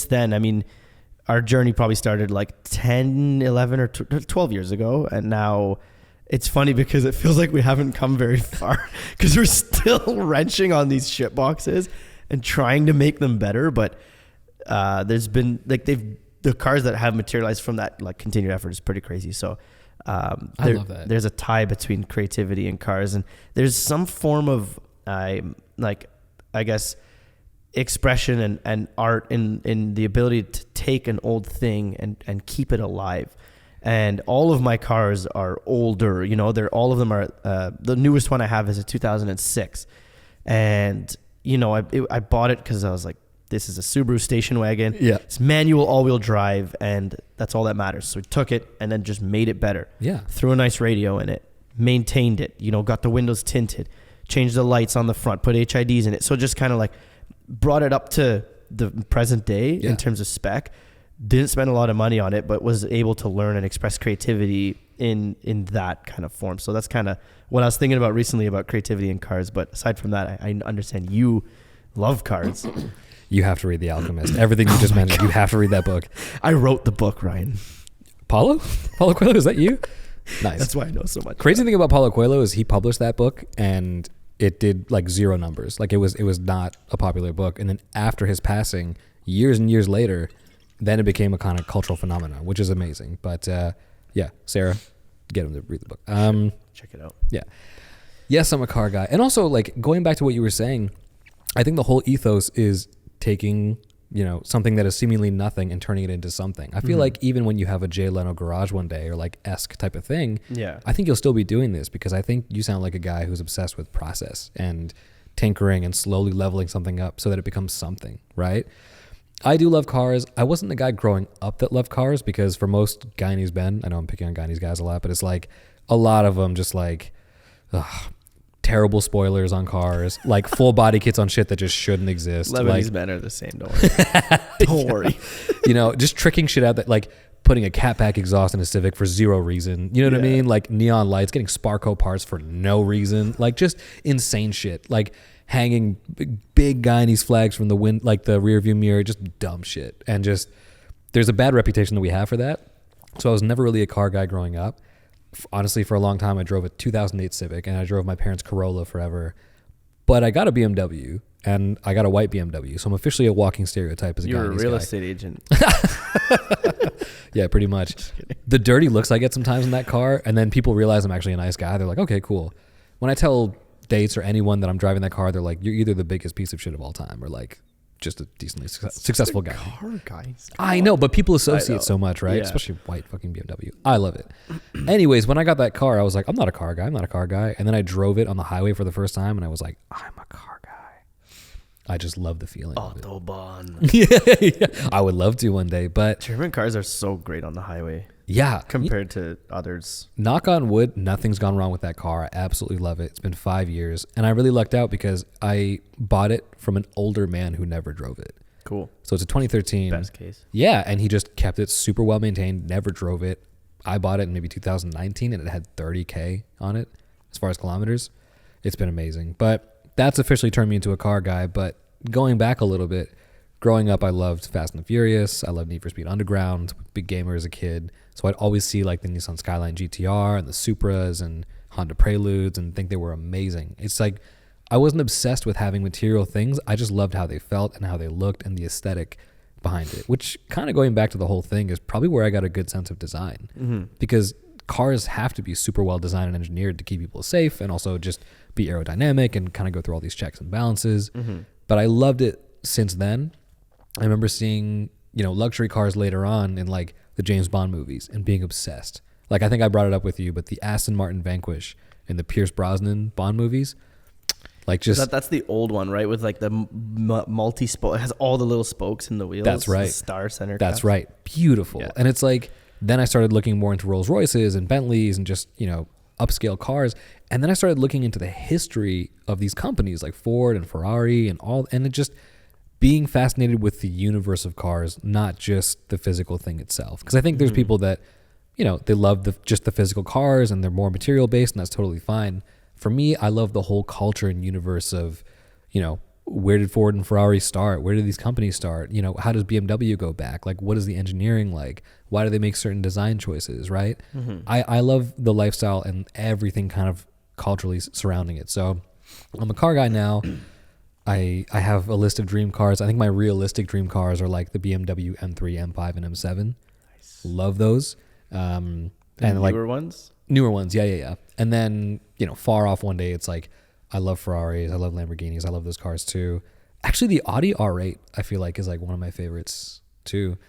then, I mean, our journey probably started like 10, 11 or 12 years ago. And now it's funny because it feels like we haven't come very far, because we're still wrenching on these shit boxes and trying to make them better. But there's been like the cars that have materialized from that like continued effort is pretty crazy. So I love that. There's a tie between creativity and cars, and there's some form of I guess expression and art in the ability to take an old thing and keep it alive. And all of my cars are older, you know, all of them are, the newest one I have is a 2006. And, you know, I bought it because I was like, this is a Subaru station wagon. Yeah. It's manual all-wheel drive, and that's all that matters. So we took it and then just made it better. Yeah. Threw a nice radio in it, maintained it, you know, got the windows tinted, changed the lights on the front, put HIDs in it. So just kind of like brought it up to the present day in terms of spec. Didn't spend a lot of money on it, but was able to learn and express creativity in that kind of form. So that's kind of what I was thinking about recently about creativity in cars. But aside from that, I understand you love cars. You have to read The Alchemist. Everything you just mentioned, you have to read that book. I wrote the book, Ryan. Paulo Coelho, is that you? Nice. That's why I know so much. Crazy thing about Paulo Coelho is he published that book and it did like 0 numbers. Like it was not a popular book. And then after his passing, years and years later, then it became a kind of cultural phenomenon, which is amazing. But Sarah, get him to read the book. Check it out. Yeah. Yes, I'm a car guy. And also, like, going back to what you were saying, I think the whole ethos is taking, you know, something that is seemingly nothing and turning it into something. I feel like even when you have a Jay Leno garage one day or like esque type of thing, I think you'll still be doing this, because I think you sound like a guy who's obsessed with process and tinkering and slowly leveling something up so that it becomes something, right? I do love cars. I wasn't the guy growing up that loved cars because for most Guyanese men, I know I'm picking on Guyanese guys a lot, but it's like a lot of them just like terrible spoilers on cars, like full body kits on shit that just shouldn't exist. Lebanese men are the same. Don't worry. Don't worry. You know, just tricking shit out that like putting a catback exhaust in a Civic for zero reason. You know what I mean? Like neon lights, getting Sparco parts for no reason. Like just insane shit. Like hanging big Guyanese flags from the wind, like the rear view mirror, just dumb shit. And just, there's a bad reputation that we have for that. So I was never really a car guy growing up. Honestly, for a long time, I drove a 2008 Civic and I drove my parents' Corolla forever. But I got a BMW and I got a white BMW. So I'm officially a walking stereotype as a Guyanese guy. You're a real estate agent. Yeah, pretty much. The dirty looks I get sometimes in that car, and then people realize I'm actually a nice guy. They're like, okay, cool. When I tell dates or anyone that I'm driving that car, they're like, you're either the biggest piece of shit of all time or like just a decently successful guy. Car guys. I know, but people associate so much, right? Yeah. Especially white fucking BMW. I love it. Anyways, when I got that car, I was like, I'm not a car guy. I'm not a car guy. And then I drove it on the highway for the first time, and I was like, I'm a car guy. I just love the feeling of it. Autobahn. Yeah. I would love to one day, but German cars are so great on the highway yeah, compared to others. knock on wood, nothing's gone wrong with that car. I absolutely love it. It's been 5 years, and I really lucked out because I bought it from an older man who never drove it. Cool. So it's a 2013. Best case. Yeah, and he just kept it super well maintained, never drove it. I bought it in maybe 2019, and it had 30K on it as far as kilometers. It's been amazing. But that's officially turned me into a car guy. But going back a little bit, growing up, I loved Fast and Furious. I loved Need for Speed Underground. Big gamer as a kid. So I'd always see like the Nissan Skyline GTR and the Supras and Honda Preludes and think they were amazing. It's like I wasn't obsessed with having material things. I just loved how they felt and how they looked and the aesthetic behind it, which kind of going back to the whole thing is probably where I got a good sense of design because cars have to be super well designed and engineered to keep people safe and also just be aerodynamic and kind of go through all these checks and balances. But I loved it since then. I remember seeing, you know, luxury cars later on in like the James Bond movies and being obsessed. Like I think I brought it up with you, but the Aston Martin Vanquish in the Pierce Brosnan Bond movies, like just that's the old one, right? With like the multi-spoke, it has all the little spokes in the wheels. That's right. The star center. That's cups. right. Beautiful. Yeah. And it's like, then I started looking more into Rolls Royces and Bentleys and just, you know, upscale cars. And then I started looking into the history of these companies like Ford and Ferrari and all, and it just being fascinated with the universe of cars, not just the physical thing itself. Because I think there's people that, you know, they love just the physical cars and they're more material based, and that's totally fine. For me, I love the whole culture and universe of, you know, where did Ford and Ferrari start? Where did these companies start? You know, how does BMW go back? Like, what is the engineering like? Why do they make certain design choices, right? I love the lifestyle and everything kind of culturally surrounding it. So I'm a car guy now. I have a list of dream cars. I think my realistic dream cars are like the BMW M3, M5, and M7. Nice. Love those. And like newer ones? Newer ones, yeah. And then, you know, far off one day, it's like, I love Ferraris, I love Lamborghinis, I love those cars too. Actually, the Audi R8, I feel like, is like one of my favorites too.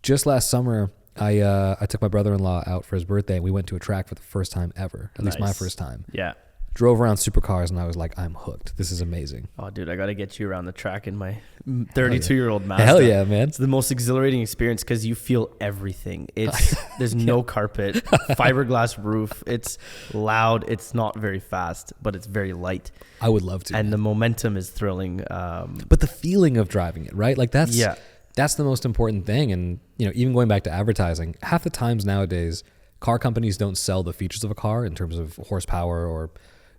Just last summer, I took my brother-in-law out for his birthday, and we went to a track for the first time ever, at least my first time. Yeah. Drove around supercars, and I was like, I'm hooked. This is amazing. Oh, dude, I got to get you around the track in my 32-year-old Mazda. Hell yeah, man. It's the most exhilarating experience because you feel everything. There's no carpet, fiberglass roof. It's loud. It's not very fast, but it's very light. I would love to. And the momentum is thrilling. But the feeling of driving it, right? Like that's the most important thing. And, you know, even going back to advertising, half the times nowadays, car companies don't sell the features of a car in terms of horsepower or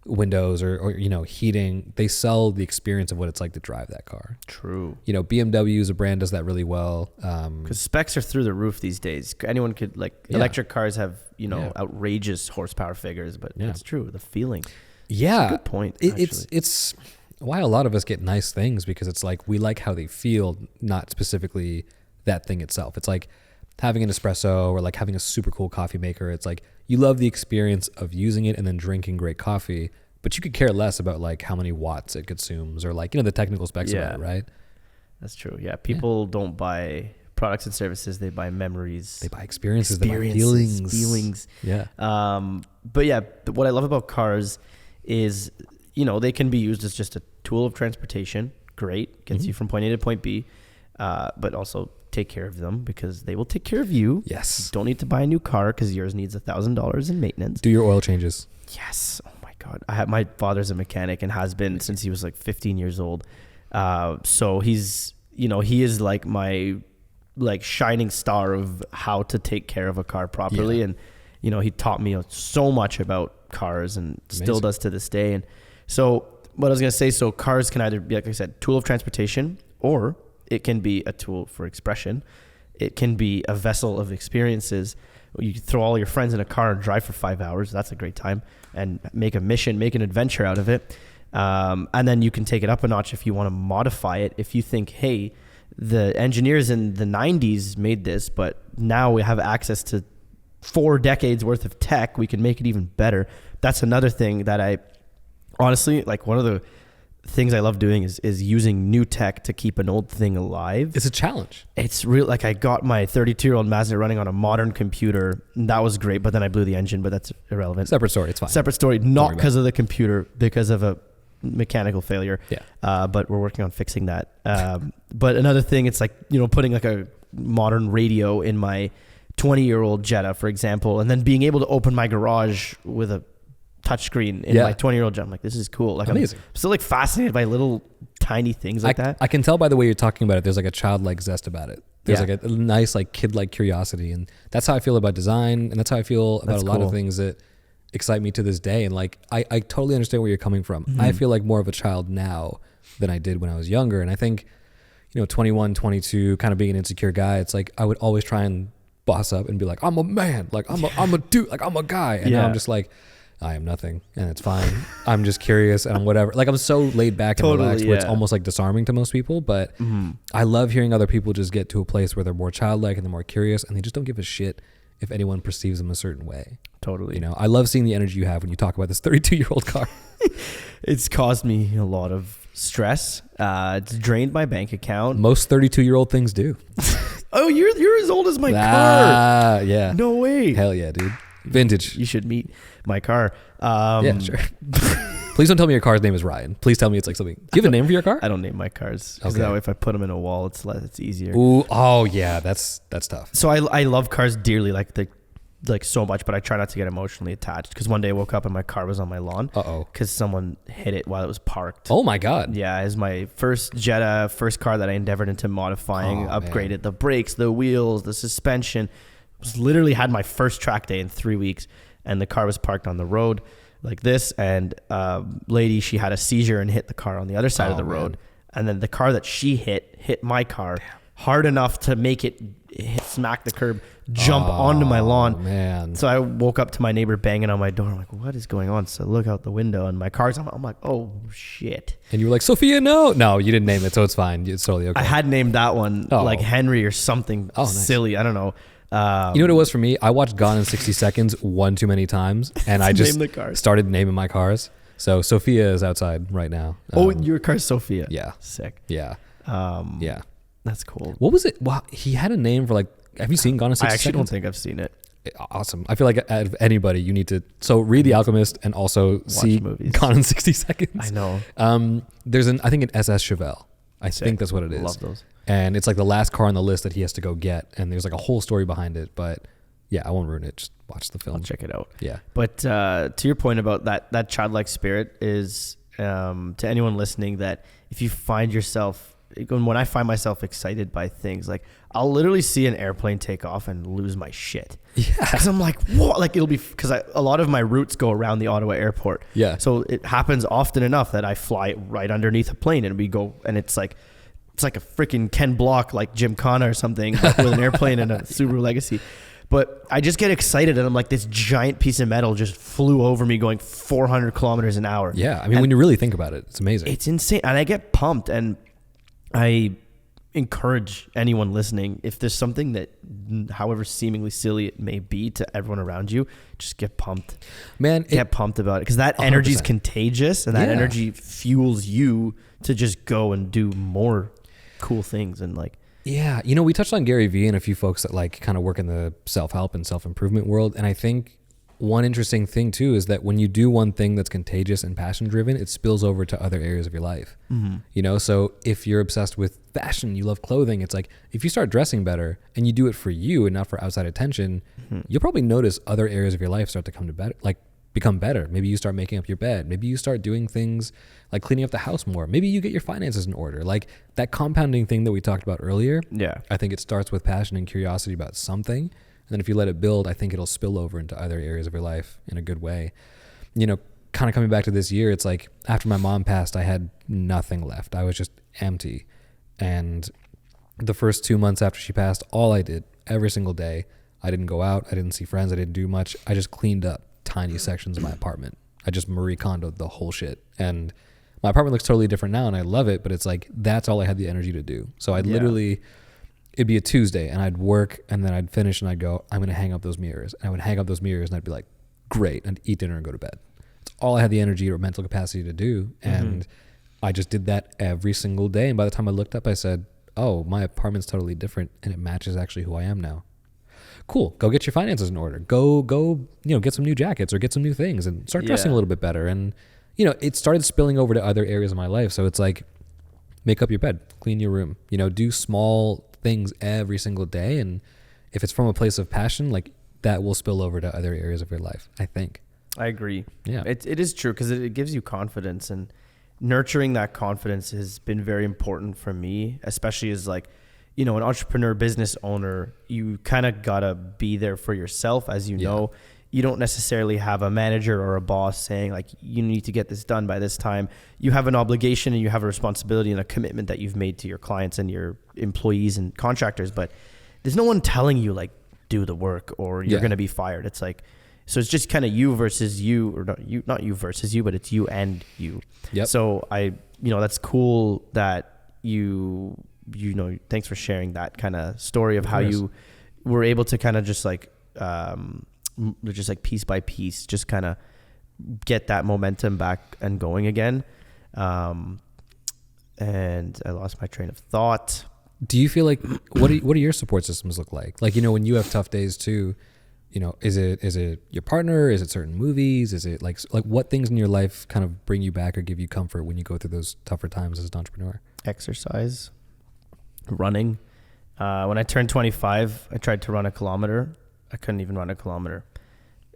windows or you know, heating. They sell the experience of what it's like to drive that car. True. You know, BMW as a brand does that really well. Because specs are through the roof these days. Anyone could, like, electric cars have, you know, outrageous horsepower figures, but it's true. The feeling. Yeah. That's a good point. It's why a lot of us get nice things, because it's like we like how they feel, not specifically that thing itself. It's like having an espresso or like having a super cool coffee maker. It's like you love the experience of using it and then drinking great coffee, but you could care less about like how many watts it consumes or like, you know, the technical specs about it, right? That's true. Yeah. People don't buy products and services. They buy memories. They buy experiences. They buy feelings. Yeah. But yeah, what I love about cars is, you know, they can be used as just a tool of transportation. Great. Gets you from point A to point B. but also take care of them because they will take care of you. Yes. You don't need to buy a new car because yours needs $1,000 in maintenance. Do your oil changes. Yes. Oh my God. My father's a mechanic and has been since he was like 15 years old. So he's, he is like my like shining star of how to take care of a car properly. And, he taught me so much about cars and still does to this day. And so what I was going to say, so cars can either be, like I said, tool of transportation, or it can be a tool for expression. It can be a vessel of experiences. You throw all your friends in a car and drive for 5 hours. That's a great time, and make a mission, make an adventure out of it. And then you can take it up a notch if you want to modify it. If you think, hey, the engineers in the 90s made this, but now we have access to 4 decades worth of tech, we can make it even better. That's another thing that I honestly, like, one of the things I love doing is using new tech to keep an old thing alive. It's a challenge. It's real. Like, I got my 32-year-old Mazda running on a modern computer. That was great, but then I blew the engine, but that's irrelevant. Separate story. It's fine. Separate story. Not because of the computer, because of a mechanical failure. Yeah. But we're working on fixing that. But another thing, it's like, putting like a modern radio in my 20-year-old Jetta, for example, and then being able to open my garage with a touchscreen in my 20-year-old Jetta. I'm like, this is cool. Like, amazing. I'm still like fascinated by little tiny things like that. I can tell by the way you're talking about it. There's like a childlike zest about it. There's like a nice, like, kid-like curiosity, and that's how I feel about design, and that's how I feel about a lot of things that excite me to this day. And like, I totally understand where you're coming from. Mm-hmm. I feel like more of a child now than I did when I was younger, and I think 21, 22, kind of being an insecure guy, it's like I would always try and boss up and be like, I'm a man, like I'm a dude, like I'm a guy, and now I'm just like, I am nothing, and it's fine. I'm just curious, and I'm whatever. Like, I'm so laid back and relaxed, where it's almost like disarming to most people. But I love hearing other people just get to a place where they're more childlike and they're more curious, and they just don't give a shit if anyone perceives them a certain way. Totally. I love seeing the energy you have when you talk about this 32-year-old car. It's caused me a lot of stress. It's drained my bank account. Most 32-year-old things do. Oh, you're as old as my car. Yeah. No way. Hell yeah, dude. Vintage. You should meet my car. Yeah, sure. Please don't tell me your car's name is Ryan. Please tell me it's like something. Do you have a name for your car? I don't name my cars. Because that way, if I put them in a wall, it's easier. Ooh, oh yeah, that's tough. So I love cars dearly, like so much, but I try not to get emotionally attached. Because one day I woke up and my car was on my lawn. Because someone hit it while it was parked. Oh my God. Yeah, it's my first Jetta, first car that I endeavored into modifying, upgraded the brakes, the wheels, the suspension. Literally had my first track day in 3 weeks, and the car was parked on the road like this, and lady, she had a seizure and hit the car on the other side of the road, and then the car that she hit my car hard enough to make it smack the curb, jump onto my lawn. Man. So I woke up to my neighbor banging on my door. I'm like, what is going on? So I look out the window, and my car's on. I'm like, oh shit. And you were like, Sophia, no, you didn't name it, so it's fine. It's totally okay. I had named that one like Henry or something silly. I don't know. You know what it was for me? I watched Gone in 60 Seconds one too many times, and I just started naming my cars. So Sophia is outside right now. Your car's Sophia. Yeah. Sick. Yeah. Yeah. That's cool. What was it? Wow, he had a name for like. Have you seen Gone in 60 Seconds? I actually don't think I've seen it. Awesome. I feel like out of anybody, you need to read The Alchemist and also see movies. Gone in 60 Seconds. I know. There's I think an SS Chevelle. I think that's what it is. Love those. And it's like the last car on the list that he has to go get, and there's like a whole story behind it. But yeah, I won't ruin it. Just watch the film. I'll check it out. Yeah. But to your point about that childlike spirit is to anyone listening, that if you find yourself, when I find myself excited by things, like I'll literally see an airplane take off and lose my shit. Yeah. Because I'm like, what? Like it'll be, because a lot of my routes go around the Ottawa airport. Yeah. So it happens often enough that I fly right underneath a plane, and we go, and it's like a freaking Ken Block, like Gymkhana or something, with an airplane and a Subaru Legacy. But I just get excited, and I'm like, this giant piece of metal just flew over me going 400 kilometers an hour. Yeah. I mean, when you really think about it, it's amazing. It's insane. And I get pumped, and I encourage anyone listening, if there's something that, however seemingly silly it may be to everyone around you, just get pumped. Man, get pumped about it, because that energy is contagious, and that energy fuels you to just go and do more cool things. And like, yeah, we touched on Gary Vee and a few folks that like kind of work in the self-help and self-improvement world, and I think one interesting thing too is that when you do one thing that's contagious and passion driven, it spills over to other areas of your life. You know, so if you're obsessed with fashion, you love clothing, it's like if you start dressing better and you do it for you and not for outside attention, you'll probably notice other areas of your life start to become better. Maybe you start making up your bed. Maybe you start doing things like cleaning up the house more. Maybe you get your finances in order. Like that compounding thing that we talked about earlier. Yeah. I think it starts with passion and curiosity about something. And then if you let it build, I think it'll spill over into other areas of your life in a good way. You know, kind of coming back to this year, it's like after my mom passed, I had nothing left. I was just empty. And the first 2 months after she passed, all I did every single day, I didn't go out. I didn't see friends. I didn't do much. I just cleaned up tiny sections of my apartment. I just Marie Kondo'd the whole shit. And my apartment looks totally different now and I love it, but it's like, that's all I had the energy to do. So I'd literally, it'd be a Tuesday and I'd work and then I'd finish and I'd go, I'm going to hang up those mirrors. And I would hang up those mirrors and I'd be like, great. And eat dinner and go to bed. It's all I had the energy or mental capacity to do. And I just did that every single day. And by the time I looked up, I said, oh, my apartment's totally different and it matches actually who I am now. Cool. Go get your finances in order. Go, you know, get some new jackets or get some new things and start dressing a little bit better. And, you know, it started spilling over to other areas of my life. So it's like, make up your bed, clean your room, you know, do small things every single day. And if it's from a place of passion, like that will spill over to other areas of your life, I think. I agree. Yeah. It is true because it gives you confidence, and nurturing that confidence has been very important for me, especially as like, you know, an entrepreneur, business owner. You kind of got to be there for yourself. As you know, you don't necessarily have a manager or a boss saying like, you need to get this done by this time. You have an obligation and you have a responsibility and a commitment that you've made to your clients and your employees and contractors, but there's no one telling you like, do the work or you're going to be fired. It's like, so it's just kind of you versus you, or not you versus you, but it's you and you. Yep. So that's cool that you know, thanks for sharing that kind of story of how you were able to kind of just like piece by piece, just kind of get that momentum back and going again. And I lost my train of thought. Do you feel like, what do your support systems look like? Like, you know, when you have tough days too, you know, is it your partner? Is it certain movies? Is it like what things in your life kind of bring you back or give you comfort when you go through those tougher times as an entrepreneur? Exercise, running. When I turned 25, I tried to run a kilometer. I couldn't even run a kilometer.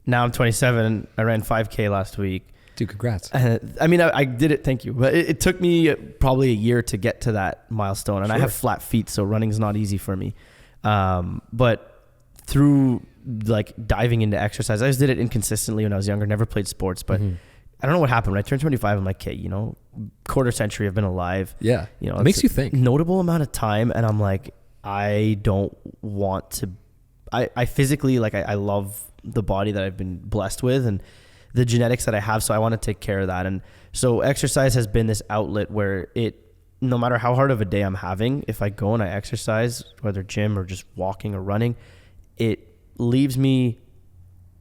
Now I'm 27. I ran 5K last week. Dude, congrats. I mean, I did it. Thank you. But it took me probably a year to get to that milestone. And I have flat feet, so running's not easy for me. But through like diving into exercise, I just did it inconsistently when I was younger, never played sports, but I don't know what happened. When I turned 25, I'm like, okay, you know, quarter century I've been alive. Yeah. You know, it makes you think. Notable amount of time. And I'm like, I don't want to, I physically, like I love the body that I've been blessed with and the genetics that I have. So I want to take care of that. And so exercise has been this outlet where no matter how hard of a day I'm having, if I go and I exercise, whether gym or just walking or running, it leaves me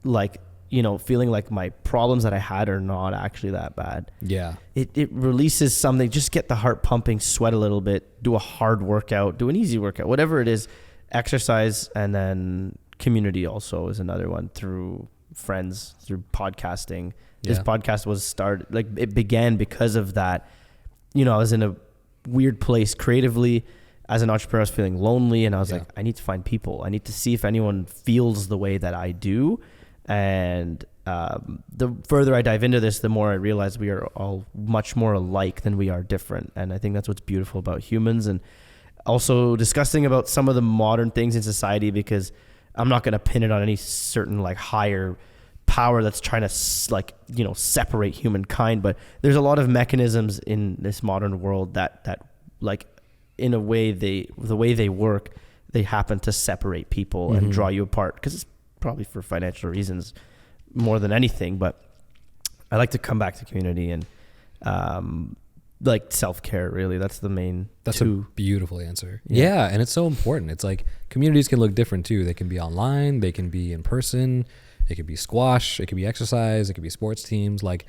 like, you know, feeling like my problems that I had are not actually that bad. Yeah. It releases something. Just get the heart pumping, sweat a little bit, do a hard workout, do an easy workout, whatever it is, exercise. And then community also is another one, through friends, through podcasting. This podcast was started, like it began because of that. You know, I was in a weird place creatively. As an entrepreneur, I was feeling lonely, and I was like, I need to find people. I need to see if anyone feels the way that I do. And the further I dive into this, the more I realize we are all much more alike than we are different. And I think that's what's beautiful about humans. And also discussing about some of the modern things in society, because I'm not going to pin it on any certain like higher power that's trying to like, you know, separate humankind. But there's a lot of mechanisms in this modern world that like, in a way, the way they work, they happen to separate people and draw you apart, because it's probably for financial reasons more than anything. But I like to come back to community and like self-care, really. That's the main a beautiful answer. Yeah. And it's so important. It's like communities can look different too. They can be online, they can be in person, it could be squash, it could be exercise, it could be sports teams. Like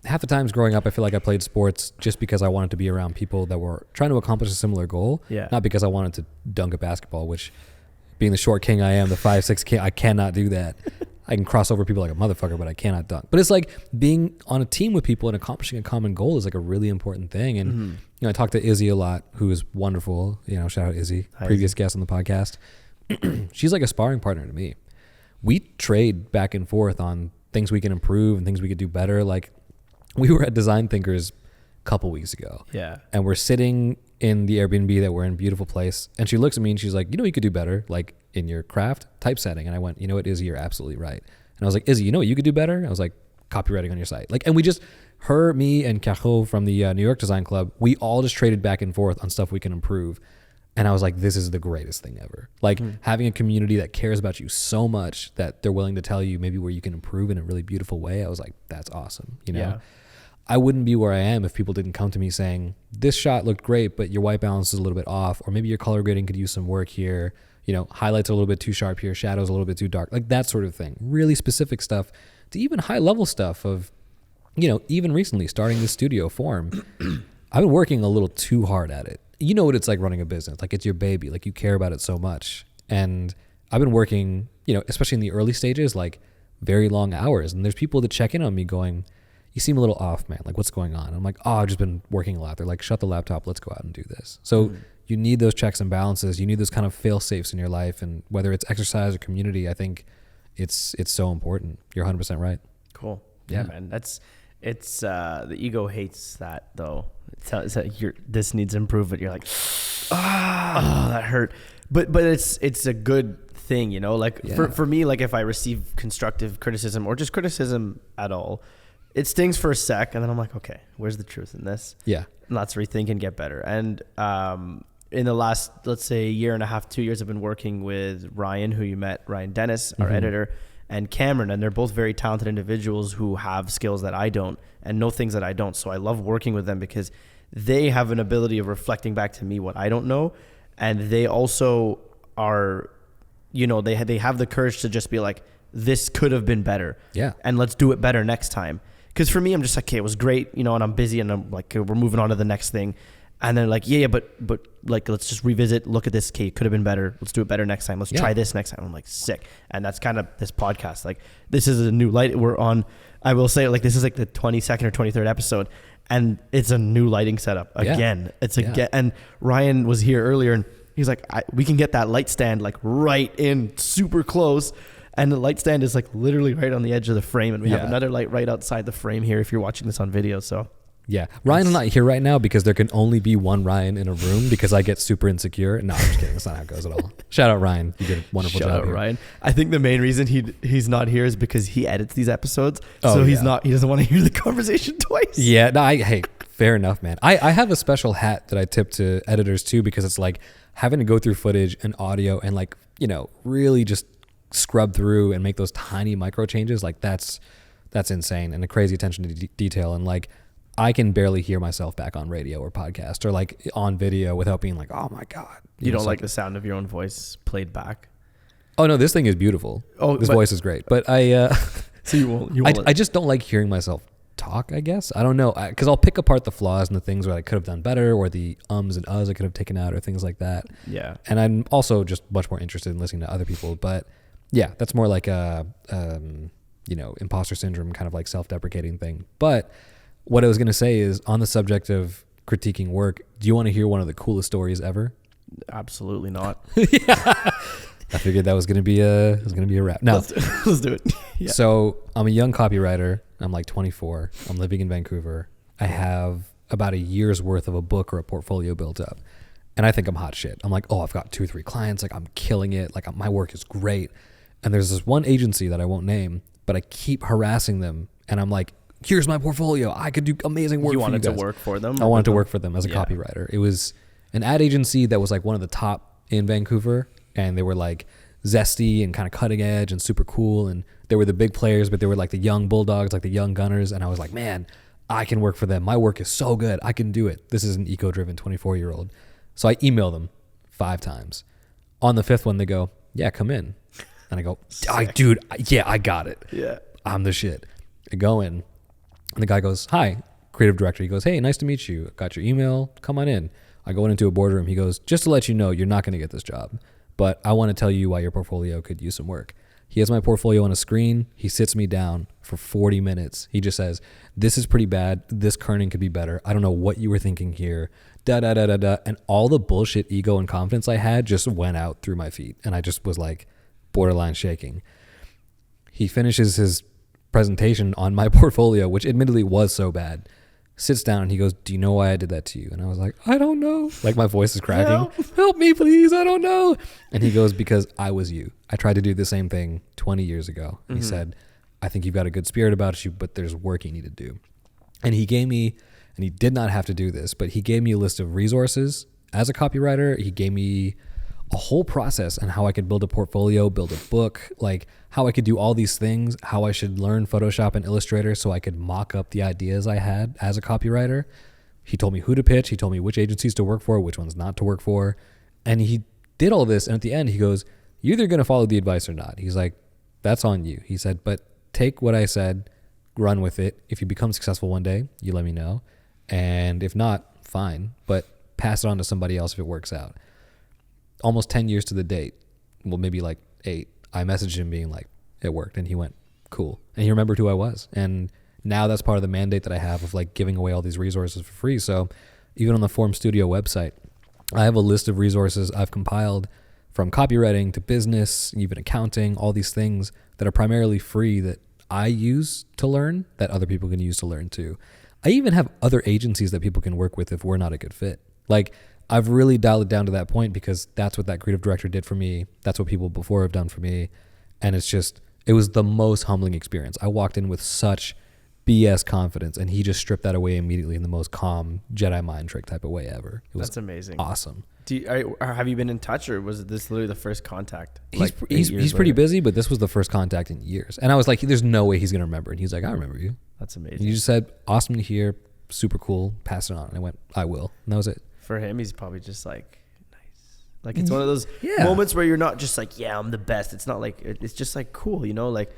half the times growing up, I feel like I played sports just because I wanted to be around people that were trying to accomplish a similar goal. Yeah. Not because I wanted to dunk a basketball, which, being the short king I am, the 5'6" king, I cannot do that. I can cross over people like a motherfucker, but I cannot dunk. But it's like being on a team with people and accomplishing a common goal is like a really important thing. And you know, I talk to Izzy a lot, who is wonderful. You know, shout out Izzy, previous guest on the podcast. She's like a sparring partner to me. We trade back and forth on things we can improve and things we could do better. Like we were at Design Thinkers a couple weeks ago. Yeah. And we're sitting in the Airbnb that we're in, beautiful place. And she looks at me and she's like, you know, you could do better, like in your craft typesetting. And I went, you know what, Izzy, you're absolutely right. And I was like, Izzy, you know what you could do better? I was like, copywriting on your site. Like, and we just, her, me, and Cajo from the New York Design Club, we all just traded back and forth on stuff we can improve. And I was like, this is the greatest thing ever. Like having a community that cares about you so much that they're willing to tell you maybe where you can improve in a really beautiful way. I was like, that's awesome. You know, Yeah. I wouldn't be where I am if people didn't come to me saying, this shot looked great, but your white balance is a little bit off, or maybe your color grading could use some work here. You know, highlights are a little bit too sharp here, shadows a little bit too dark, like that sort of thing. Really specific stuff to even high level stuff of, you know, even recently starting this studio form, I've been working a little too hard at it. You know what it's like running a business. Like it's your baby. Like you care about it so much. And I've been working, you know, especially in the early stages, like very long hours. And there's people that check in on me going, you seem a little off, man. Like what's going on? I'm like, oh, I've just been working a lot. They're like, shut the laptop. Let's go out and do this. So you need those checks and balances. You need those kind of fail safes in your life. And whether it's exercise or community, I think it's so important. You're 100% right. Cool. Yeah, man. It's the ego hates that though. It's that this needs improvement. You're like, oh, that hurt. But it's a good thing, you know, like for me, like if I receive constructive criticism or just criticism at all, it stings for a sec. And then I'm like, okay, where's the truth in this? Yeah. And let's rethink and get better. And, in the last, let's say year and a half, 2 years, I've been working with Ryan, who you met, Ryan Dennis, our editor, and Cameron, and they're both very talented individuals who have skills that I don't and know things that I don't. So I love working with them because they have an ability of reflecting back to me what I don't know. And they also are, you know, they have the courage to just be like, this could have been better. Yeah. And let's do it better next time. Because for me, I'm just like, okay, it was great, you know, and I'm busy and I'm like, we're moving on to the next thing. And they're like, yeah, but like, let's just revisit, look at this. Okay, it could have been better. Let's do it better next time. Let's try this next time. I'm like, sick. And that's kind of this podcast. Like, this is a new light we're on. I will say, like, this is like the 22nd or 23rd episode. And it's a new lighting setup again. It's again. And Ryan was here earlier and he's like, we can get that light stand like right in super close. And the light stand is like literally right on the edge of the frame. And we have another light right outside the frame here if you're watching this on video. So yeah. Ryan's not here right now because there can only be one Ryan in a room because I get super insecure. No, I'm just kidding. That's not how it goes at all. Shout out Ryan. You did a wonderful job here. Ryan. I think the main reason he's not here is because he edits these episodes. So he doesn't want to hear the conversation twice. Yeah. No, hey, fair enough, man. I have a special hat that I tip to editors too because it's like having to go through footage and audio and like, you know, really just scrub through and make those tiny micro changes. Like that's insane and a crazy attention to detail. And like, I can barely hear myself back on radio or podcast or like on video without being like, oh my God. You don't like the sound of your own voice played back? Oh no, this thing is beautiful. Oh, this voice is great. But so you won't I just don't like hearing myself talk, I guess. I don't know. Cause I'll pick apart the flaws and the things where I could have done better or the ums and uhs I could have taken out or things like that. Yeah. And I'm also just much more interested in listening to other people. But yeah, that's more like a, you know, imposter syndrome kind of like self-deprecating thing. But what I was going to say is on the subject of critiquing work, do you want to hear one of the coolest stories ever? Absolutely not. I figured that was going to be a wrap. No, let's do it. Yeah. So I'm a young copywriter. I'm like 24. I'm living in Vancouver. I have about a year's worth of a book or a portfolio built up. And I think I'm hot shit. I'm like, oh, I've got 2 or 3 clients. Like I'm killing it. Like my work is great. And there's this one agency that I won't name, but I keep harassing them. And I'm like, here's my portfolio. I could do amazing work for you guys. You wanted to work for them? I wanted to work for them as a copywriter. It was an ad agency that was like one of the top in Vancouver. And they were like zesty and kind of cutting edge and super cool. And they were the big players, but they were like the young bulldogs, like the young gunners. And I was like, man, I can work for them. My work is so good. I can do it. This is an eco-driven 24-year-old. So I email them 5 times. On the 5th one, they go, yeah, come in. And I go, dude, I got it. Yeah. I'm the shit. I go in. And the guy goes, hi, creative director. He goes, hey, nice to meet you. Got your email. Come on in. I go into a boardroom. He goes, just to let you know, you're not going to get this job, but I want to tell you why your portfolio could use some work. He has my portfolio on a screen. He sits me down for 40 minutes. He just says, this is pretty bad. This kerning could be better. I don't know what you were thinking here. Da, da, da, da, da. And all the bullshit ego and confidence I had just went out through my feet. And I just was like borderline shaking. He finishes his presentation on my portfolio, which admittedly was so bad, sits down and he goes, do you know why I did that to you? And I was like, I don't know. Like my voice is cracking. Help me, please. I don't know. And he goes, because I was you. I tried to do the same thing 20 years ago. Mm-hmm. He said, I think you've got a good spirit about you, but there's work you need to do. And he gave me, and he did not have to do this, but he gave me a list of resources. As a copywriter, he gave me a whole process on how I could build a portfolio, build a book, like how I could do all these things, how I should learn Photoshop and Illustrator so I could mock up the ideas I had as a copywriter. He told me who to pitch. He told me which agencies to work for, which ones not to work for. And he did all this. And at the end, he goes, you're either going to follow the advice or not. He's like, that's on you. He said, but take what I said, run with it. If you become successful one day, you let me know. And if not, fine. But pass it on to somebody else if it works out. Almost 10 years to the date, well, maybe like 8, I messaged him being like, it worked. And he went, cool. And he remembered who I was. And now that's part of the mandate that I have of like giving away all these resources for free. So even on the Form Studio website, I have a list of resources I've compiled from copywriting to business, even accounting, all these things that are primarily free that I use to learn that other people can use to learn too. I even have other agencies that people can work with if we're not a good fit. Like, I've really dialed it down to that point because that's what that creative director did for me. That's what people before have done for me. And it was the most humbling experience. I walked in with such BS confidence and he just stripped that away immediately in the most calm Jedi mind trick type of way ever. It was That's amazing. Awesome. Have you been in touch or was this literally the first contact? He's pretty busy, but this was the first contact in years. And I was like, there's no way he's going to remember. And he's like, I remember you. That's amazing. And you just said, awesome to hear, super cool, pass it on. And I went, I will. And that was it. For him, he's probably just like, nice. Like, it's one of those moments where you're not just like, yeah, I'm the best. It's not like, it's just like cool, you know, like,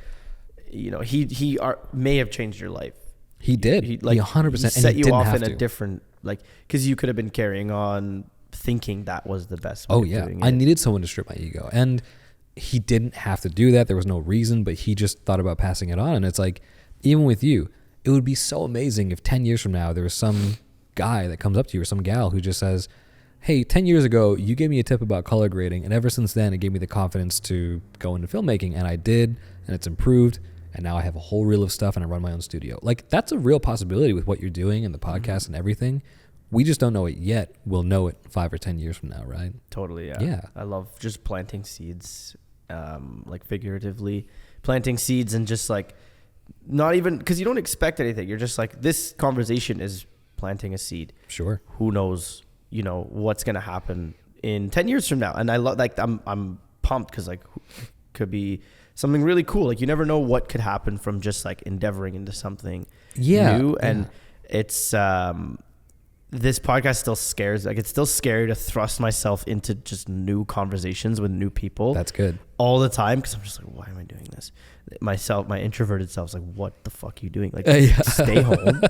you know, he may have changed your life. He did. He 100%. He set you off in a different, like, because you could have been carrying on thinking that was the best way of doing it. I needed someone to strip my ego. And he didn't have to do that. There was no reason, but he just thought about passing it on. And it's like, even with you, it would be so amazing if 10 years from now, there was some guy that comes up to you or some gal who just says, hey, 10 years ago, you gave me a tip about color grading. And ever since then, it gave me the confidence to go into filmmaking. And I did, and it's improved. And now I have a whole reel of stuff and I run my own studio. Like, that's a real possibility with what you're doing and the podcast and everything. We just don't know it yet. We'll know it 5 or 10 years from now, right? Totally, yeah. Yeah. I love just planting seeds, like figuratively planting seeds and just like not even, because you don't expect anything. You're just like, this conversation is planting a seed. Sure. Who knows, you know, what's going to happen in 10 years from now. And I love, like, I'm pumped because like it could be something really cool. Like, you never know what could happen from just like endeavoring into something new. And it's, this podcast still scares, like, it's still scary to thrust myself into just new conversations with new people. That's good. All the time. Because I'm just like, why am I doing this? My introverted self's like, what the fuck are you doing? Like, stay home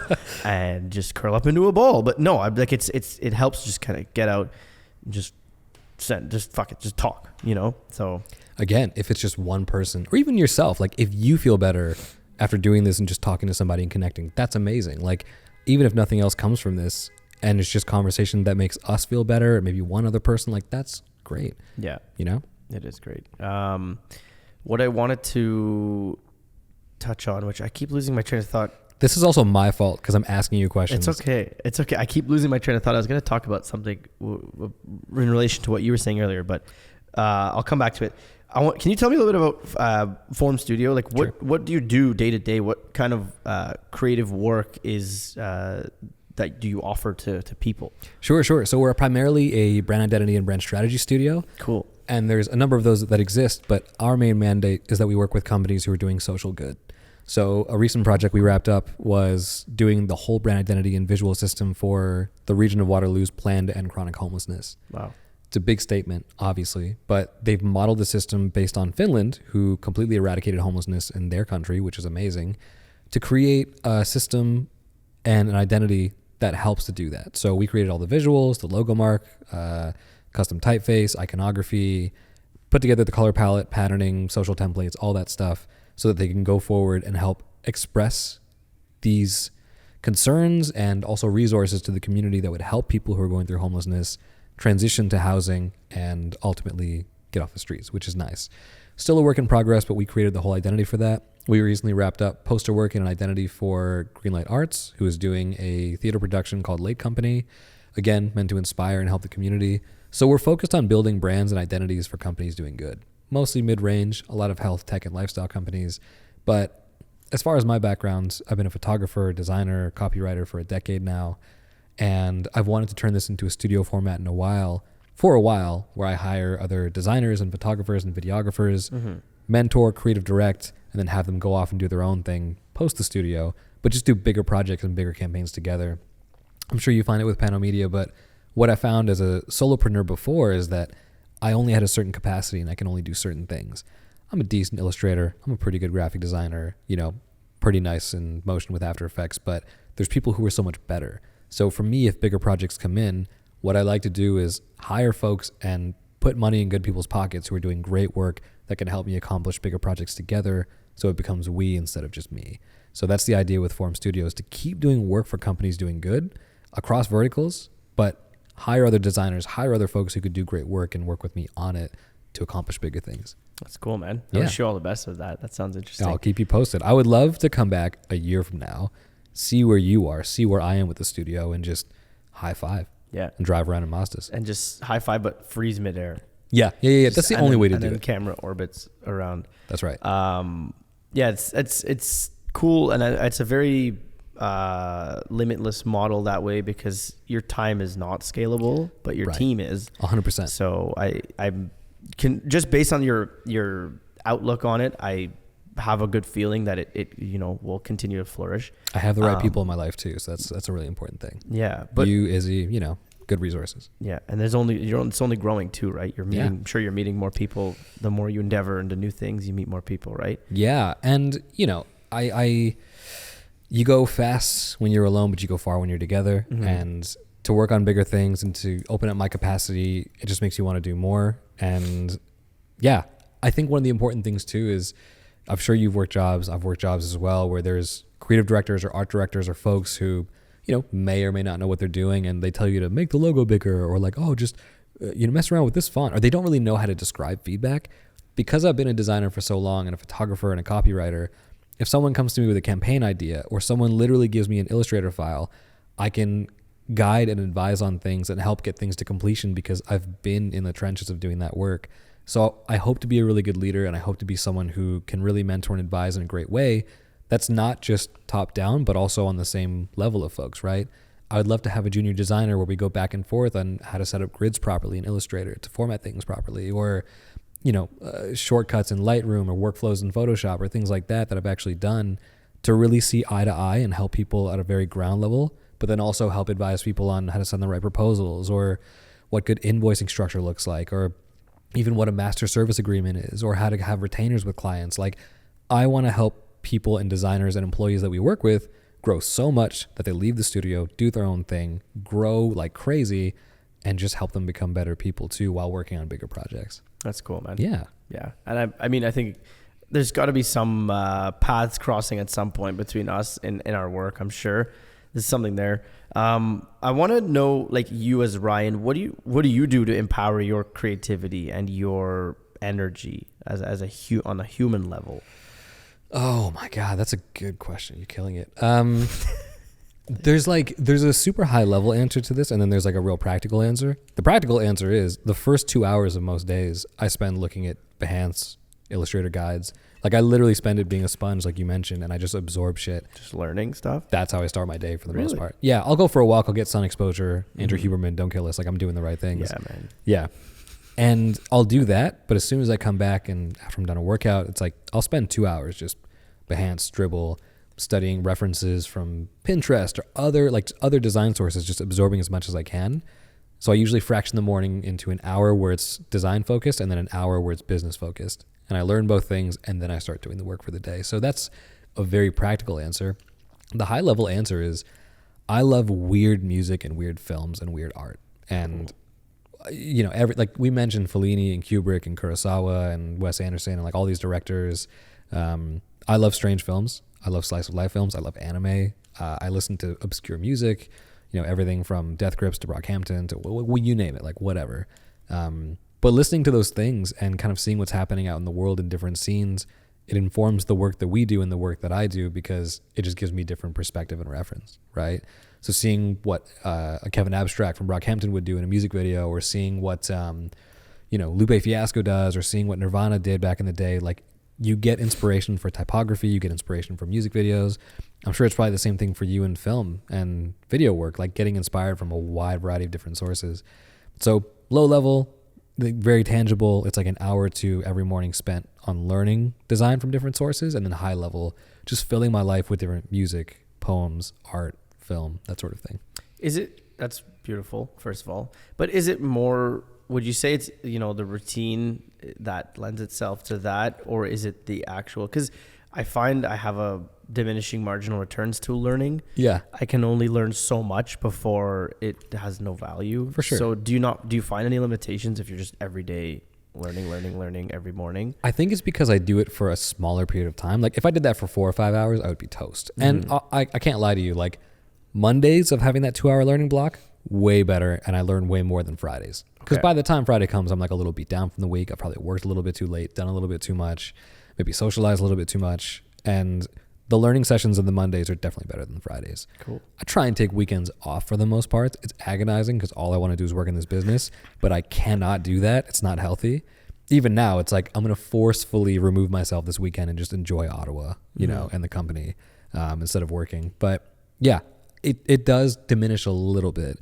and just curl up into a ball. But no, I'm like, it helps just kind of get out and just fuck it, just talk, you know? So again, if it's just one person or even yourself, like if you feel better after doing this and just talking to somebody and connecting, that's amazing. Like, even if nothing else comes from this and it's just conversation that makes us feel better, or maybe one other person, like, that's great. Yeah. You know? It is great. What I wanted to touch on, which I keep losing my train of thought. This is also my fault because I'm asking you questions. It's okay. It's okay. I keep losing my train of thought. I was going to talk about something in relation to what you were saying earlier, but I'll come back to it. Can you tell me a little bit about Form Studio? Like, what do you do day to day? What kind of creative work is that do you offer to people? Sure. So we're primarily a brand identity and brand strategy studio. Cool. And there's a number of those that exist, but our main mandate is that we work with companies who are doing social good. So a recent project we wrapped up was doing the whole brand identity and visual system for the region of Waterloo's plan to end chronic homelessness. Wow. It's a big statement, obviously, but they've modeled the system based on Finland, who completely eradicated homelessness in their country, which is amazing, to create a system and an identity that helps to do that. So we created all the visuals, the logo mark, custom typeface, iconography, put together the color palette, patterning, social templates, all that stuff, so that they can go forward and help express these concerns and also resources to the community that would help people who are going through homelessness transition to housing and ultimately get off the streets, which is nice. Still a work in progress, but we created the whole identity for that. We recently wrapped up poster work and an identity for Greenlight Arts, who is doing a theater production called Lake Company, again, meant to inspire and help the community. So we're focused on building brands and identities for companies doing good, mostly mid-range, a lot of health, tech, and lifestyle companies. But as far as my background, I've been a photographer, designer, copywriter for a decade now, and I've wanted to turn this into a studio format for a while, where I hire other designers and photographers and videographers, mentor, creative direct, and then have them go off and do their own thing post the studio, but just do bigger projects and bigger campaigns together. I'm sure you find it with Pano Media, but what I found as a solopreneur before is that I only had a certain capacity and I can only do certain things. I'm a decent illustrator. I'm a pretty good graphic designer, pretty nice in motion with After Effects, but there's people who are so much better. So for me, if bigger projects come in, what I like to do is hire folks and put money in good people's pockets who are doing great work that can help me accomplish bigger projects together, so it becomes we instead of just me. So that's the idea with Form Studios, to keep doing work for companies doing good across verticals, but hire other designers, hire other folks who could do great work and work with me on it to accomplish bigger things. That's cool, man. I wish you all the best with that. That sounds interesting. I'll keep you posted. I would love to come back a year from now, see where you are, see where I am with the studio, and just high five. Yeah. And drive around in Mazdas. And just high five, but freeze midair. Yeah. That's the only way to do it. And then camera orbits around. That's right. Yeah, it's cool. And it's a very limitless model that way, because your time is not scalable, but your team is 100%. So I can, just based on your outlook on it, I have a good feeling that it will continue to flourish. I have the right people in my life too, so that's a really important thing. Yeah, but you, Izzy, good resources. Yeah, and it's only growing too, right? I'm sure you're meeting more people. The more you endeavor into new things, you meet more people, right? Yeah, and you go fast when you're alone, but you go far when you're together. Mm-hmm. And to work on bigger things and to open up my capacity, it just makes you want to do more. And yeah, I think one of the important things too is, I'm sure you've worked jobs, I've worked jobs as well, where there's creative directors or art directors or folks who, may or may not know what they're doing, and they tell you to make the logo bigger, or like, oh, just, mess around with this font, or they don't really know how to describe feedback. Because I've been a designer for so long and a photographer and a copywriter, if someone comes to me with a campaign idea, or someone literally gives me an Illustrator file, I can guide and advise on things and help get things to completion because I've been in the trenches of doing that work. So I hope to be a really good leader, and I hope to be someone who can really mentor and advise in a great way that's not just top down, but also on the same level of folks, right? I would love to have a junior designer where we go back and forth on how to set up grids properly in Illustrator, to format things properly, or shortcuts in Lightroom or workflows in Photoshop or things like that I've actually done to really see eye to eye and help people at a very ground level, but then also help advise people on how to send the right proposals, or what good invoicing structure looks like, or even what a master service agreement is, or how to have retainers with clients. Like, I want to help people and designers and employees that we work with grow so much that they leave the studio, do their own thing, grow like crazy, and just help them become better people too while working on bigger projects. That's cool, man. Yeah. Yeah. And I think there's got to be some paths crossing at some point between us and our work. I'm sure there's something there. I want to know, like, you as Ryan, what do you do to empower your creativity and your energy on a human level? Oh my God, that's a good question. You're killing it. There's a super high level answer to this, and then there's like a real practical answer. The practical answer is the first 2 hours of most days I spend looking at Behance, Illustrator guides. Like, I literally spend it being a sponge, like you mentioned, and I just absorb shit. Just learning stuff? That's how I start my day for the most part. Yeah, I'll go for a walk. I'll get sun exposure. Andrew Huberman, don't kill us. Like, I'm doing the right things. Yeah, man. Yeah. And I'll do that, but as soon as I come back and after I'm done a workout, it's like I'll spend 2 hours just Behance, Dribbble, studying references from Pinterest or other design sources, just absorbing as much as I can. So I usually fraction the morning into an hour where it's design focused and then an hour where it's business focused. And I learn both things, and then I start doing the work for the day. So that's a very practical answer. The high level answer is I love weird music and weird films and weird art. And like we mentioned Fellini and Kubrick and Kurosawa and Wes Anderson and like all these directors. I love strange films. I love slice of life films. I love anime. I listen to obscure music, everything from Death Grips to Brockhampton to you name it, like whatever. But listening to those things and kind of seeing what's happening out in the world in different scenes, it informs the work that we do and the work that I do, because it just gives me different perspective and reference, right? So seeing what a Kevin Abstract from Brockhampton would do in a music video, or seeing what Lupe Fiasco does, or seeing what Nirvana did back in the day, like you get inspiration for typography, you get inspiration for music videos. I'm sure it's probably the same thing for you in film and video work, like getting inspired from a wide variety of different sources. So low level, very tangible. It's like an hour or two every morning spent on learning design from different sources, and then high level, just filling my life with different music, poems, art, film, that sort of thing. That's beautiful, first of all, but is it more, would you say it's, the routine that lends itself to that, or is it the actual, because I find I have a diminishing marginal returns to learning. Yeah. I can only learn so much before it has no value. For sure. So do you find any limitations if you're just every day learning every morning? I think it's because I do it for a smaller period of time. Like if I did that for 4 or 5 hours, I would be toast. Mm-hmm. And I can't lie to you, like Mondays of having that 2-hour learning block, way better. And I learn way more than Fridays. Because by the time Friday comes, I'm like a little beat down from the week. I probably worked a little bit too late, done a little bit too much, maybe socialized a little bit too much. And the learning sessions on the Mondays are definitely better than the Fridays. Cool. I try and take weekends off for the most part. It's agonizing because all I want to do is work in this business, but I cannot do that. It's not healthy. Even now, it's like I'm going to forcefully remove myself this weekend and just enjoy Ottawa, and the company instead of working. But yeah, it does diminish a little bit.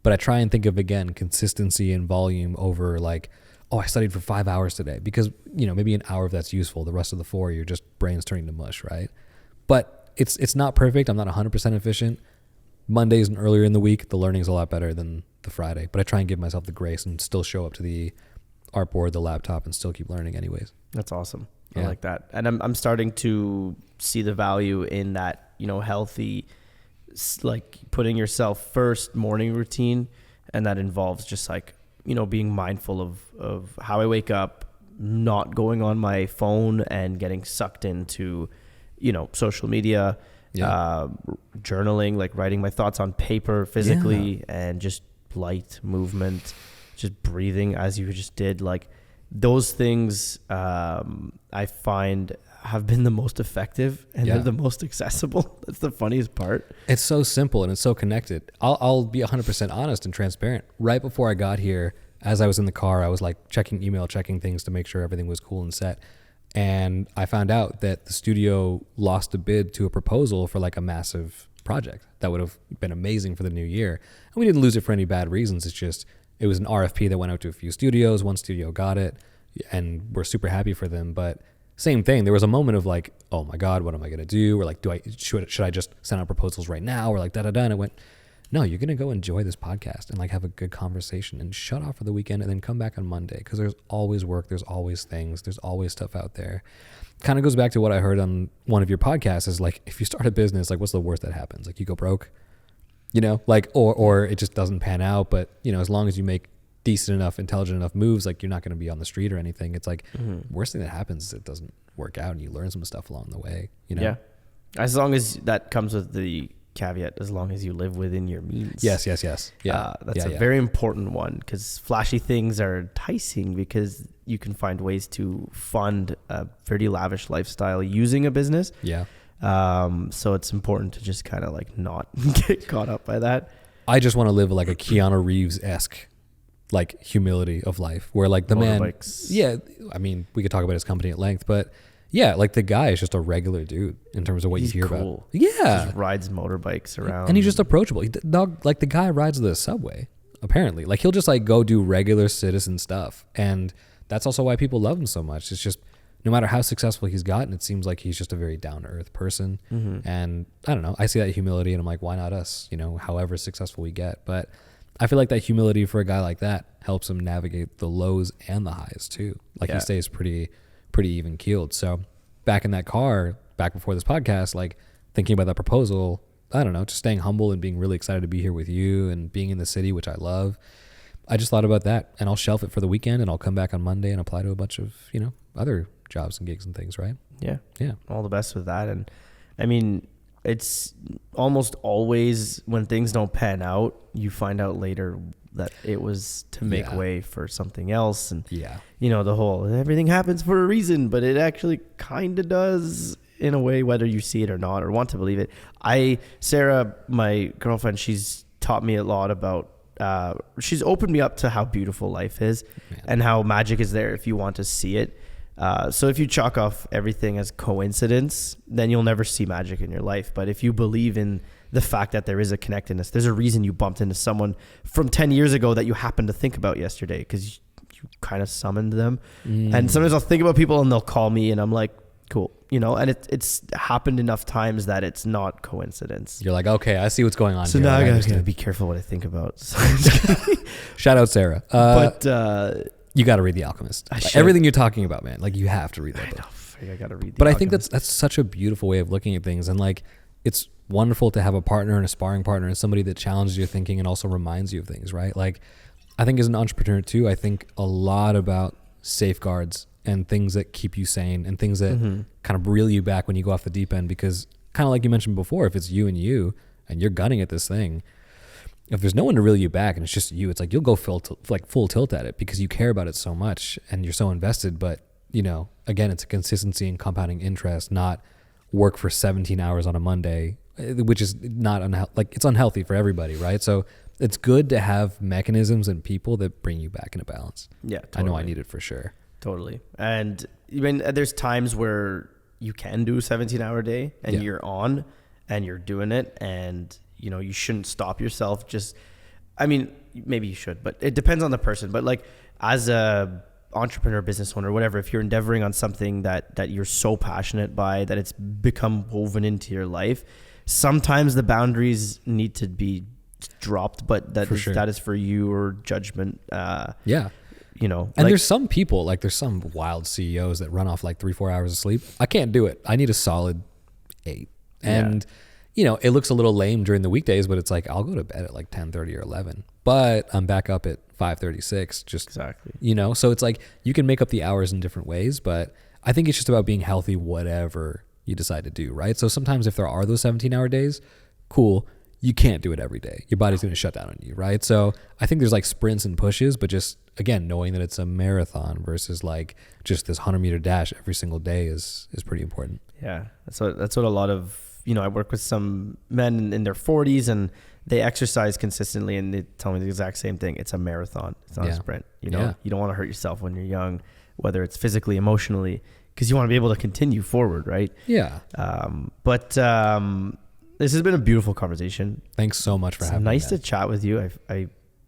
But I try and think of, again, consistency and volume over like, oh, I studied for 5 hours today, because, maybe an hour of that's useful. The rest of the 4, your just brain's turning to mush, right? But it's not perfect. I'm not 100% efficient. Mondays and earlier in the week, the learning's a lot better than the Friday. But I try and give myself the grace and still show up to the artboard, the laptop, and still keep learning anyways. That's awesome. Yeah. I like that. And I'm starting to see the value in that, healthy, like putting yourself first morning routine. And that involves just like, being mindful of how I wake up, not going on my phone and getting sucked into, social media, journaling, like writing my thoughts on paper physically, and just light movement, just breathing as you just did. Like those things, I find have been the most effective, and they're the most accessible. That's the funniest part. It's so simple and it's so connected. I'll be 100% honest and transparent. Right before I got here, as I was in the car, I was like checking email, checking things to make sure everything was cool and set. And I found out that the studio lost a bid to a proposal for like a massive project that would have been amazing for the new year. And we didn't lose it for any bad reasons. It's just, it was an RFP that went out to a few studios. One studio got it, and we're super happy for them. But same thing, there was a moment of like, oh my God, what am I going to do? Or like, should I just send out proposals right now? Or like, da-da-da. And it went, no, you're going to go enjoy this podcast and like have a good conversation and shut off for the weekend and then come back on Monday, because there's always work. There's always things. There's always stuff out there. Kind of goes back to what I heard on one of your podcasts is like, if you start a business, like what's the worst that happens? Like you go broke, like, or it just doesn't pan out. But, as long as you make decent enough, intelligent enough moves, like you're not going to be on the street or anything. It's like worst thing that happens is it doesn't work out and you learn some stuff along the way, Yeah. As long as that comes with the caveat, as long as you live within your means. Yes. Yeah. That's a very important one, because flashy things are enticing because you can find ways to fund a pretty lavish lifestyle using a business. Yeah. So it's important to just kind of like not get caught up by that. I just want to live like a Keanu Reeves-esque like humility of life, where like the motorbikes. I mean, we could talk about his company at length, but yeah, like the guy is just a regular dude in terms of what you hear about. Yeah. Just rides motorbikes around. And he's just approachable. Like the guy rides the subway, apparently. Like he'll just like go do regular citizen stuff. And that's also why people love him so much. It's just, no matter how successful he's gotten, it seems like he's just a very down-to-earth person. Mm-hmm. And I don't know, I see that humility and I'm like, why not us? However successful we get. But I feel like that humility for a guy like that helps him navigate the lows and the highs too. Like he stays pretty even keeled. So back in that car, back before this podcast, like thinking about that proposal, I don't know, just staying humble and being really excited to be here with you and being in the city, which I love. I just thought about that, and I'll shelf it for the weekend, and I'll come back on Monday and apply to a bunch of, other jobs and gigs and things, right? Yeah. Yeah. All the best with that. And I mean, it's almost always when things don't pan out, you find out later that it was to make way for something else. And, the whole everything happens for a reason, but it actually kind of does in a way, whether you see it or not, or want to believe it. Sarah, my girlfriend, she's taught me a lot about, she's opened me up to how beautiful life is and how magic is there if you want to see it. So if you chalk off everything as coincidence, then you'll never see magic in your life. But if you believe in the fact that there is a connectedness, there's a reason you bumped into someone from 10 years ago that you happened to think about yesterday because you kind of summoned them. And sometimes I'll think about people and they'll call me and I'm like, cool, and it's happened enough times that it's not coincidence. You're like, okay, I see what's going on. So here. now I gotta be careful what I think about. Shout out Sarah. You got to read The Alchemist. Everything you're talking about, man. Like, you have to read that book. I got to read But I think that's such a beautiful way of looking at things. And like, it's wonderful to have a partner and a sparring partner and somebody that challenges your thinking and also reminds you of things, right? Like, I think as an entrepreneur too, I think a lot about safeguards and things that keep you sane and things that kind of reel you back when you go off the deep end. Because kind of like you mentioned before, if it's you and you're gunning at this thing, if there's no one to reel you back and it's just you, it's like you'll go full tilt at it because you care about it so much and you're so invested. But, again, it's a consistency and compounding interest, not work for 17 hours on a Monday, which is not it's unhealthy for everybody, right? So it's good to have mechanisms and people that bring you back into balance. Yeah, totally. I know I need it for sure. Totally. And even there's times where you can do a 17-hour day and you're on and you're doing it and you shouldn't stop yourself. Maybe you should, but it depends on the person. But like as a entrepreneur, business owner, whatever, if you're endeavoring on something that you're so passionate by that it's become woven into your life, sometimes the boundaries need to be dropped, but that is for you or judgment. And there's some people, like there's some wild CEOs that run off like 3-4 hours of sleep. I can't do it. I need a solid 8. And it looks a little lame during the weekdays, but it's like, I'll go to bed at like 10:30 or 11, but I'm back up at 5:36. Just exactly, so it's like, you can make up the hours in different ways, but I think it's just about being healthy, whatever you decide to do. Right. So sometimes if there are those 17-hour days, cool. You can't do it every day. Your body's going to shut down on you. Right. So I think there's like sprints and pushes, but just again, knowing that it's a marathon versus like just this 100-meter dash every single day is pretty important. Yeah. That's what a lot of, I work with some men in their 40s and they exercise consistently and they tell me the exact same thing. It's a marathon. It's not a sprint. You don't want to hurt yourself when you're young, whether it's physically, emotionally, because you want to be able to continue forward. Right. Yeah. This has been a beautiful conversation. Thanks so much for having me. Nice to chat with you.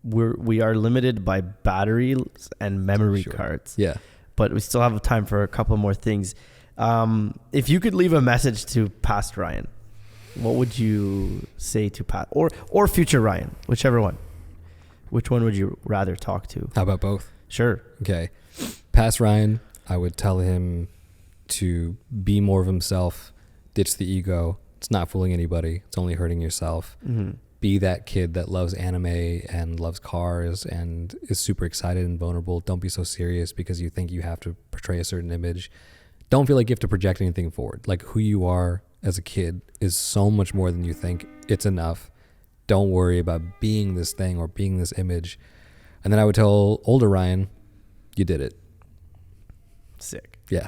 We are limited by batteries and memory cards. Yeah. But we still have time for a couple more things. If you could leave a message to past Ryan, what would you say to past or future Ryan, whichever one? Which one would you rather talk to? How about both? Sure. Okay. Past Ryan, I would tell him to be more of himself, ditch the ego. It's not fooling anybody. It's only hurting yourself. Mm-hmm. Be that kid that loves anime and loves cars and is super excited and vulnerable. Don't be so serious because you think you have to portray a certain image. Don't feel like you have to project anything forward. Like, who you are as a kid is so much more than you think. It's enough. Don't worry about being this thing or being this image. And then I would tell older Ryan, you did it. Sick. Yeah.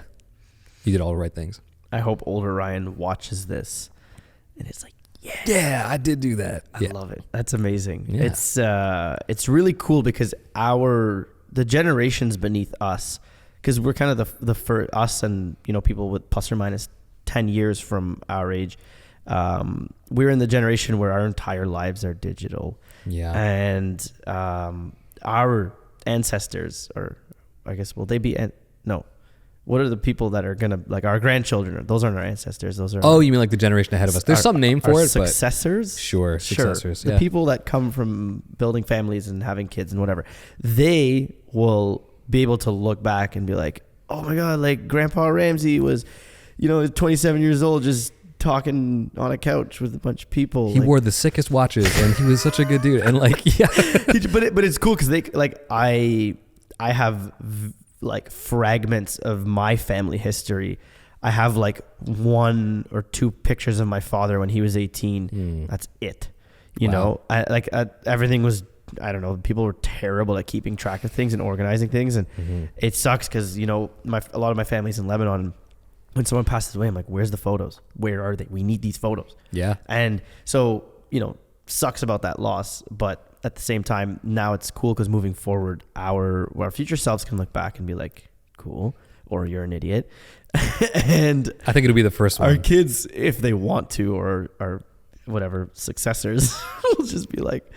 You did all the right things. I hope older Ryan watches this and it's like, yeah, I did do that. I love it. That's amazing. Yeah. It's really cool because the generations beneath us, because we're kind of the for us and people with plus or minus 10 years from our age, we're in the generation where our entire lives are digital. Yeah. And our ancestors, or I guess, will they be what are the people that are gonna, like, our grandchildren? Those aren't our ancestors. Those are you mean like the generation ahead of us? There's some name for it, successors. But sure, successors. The people that come from building families and having kids and whatever, they will be able to look back and be like, oh my God, like Grandpa Ramzi was, 27 years old, just talking on a couch with a bunch of people. He wore the sickest watches, and he was such a good dude. And like, yeah, but it's cool because I have like fragments of my family history. I have like 1 or 2 pictures of my father when he was 18. That's it. You know, everything was, I don't know, people were terrible at keeping track of things and organizing things. And it sucks because, you know, a lot of my family's in Lebanon. When someone passes away, I'm like, where's the photos? Where are they? We need these photos. Yeah. And so, you know, sucks about that loss. But at the same time, now it's cool because moving forward, our future selves can look back and be like, cool, or you're an idiot. And I think it'll be the first one. Our kids, if they want to, or our whatever successors, will just be like,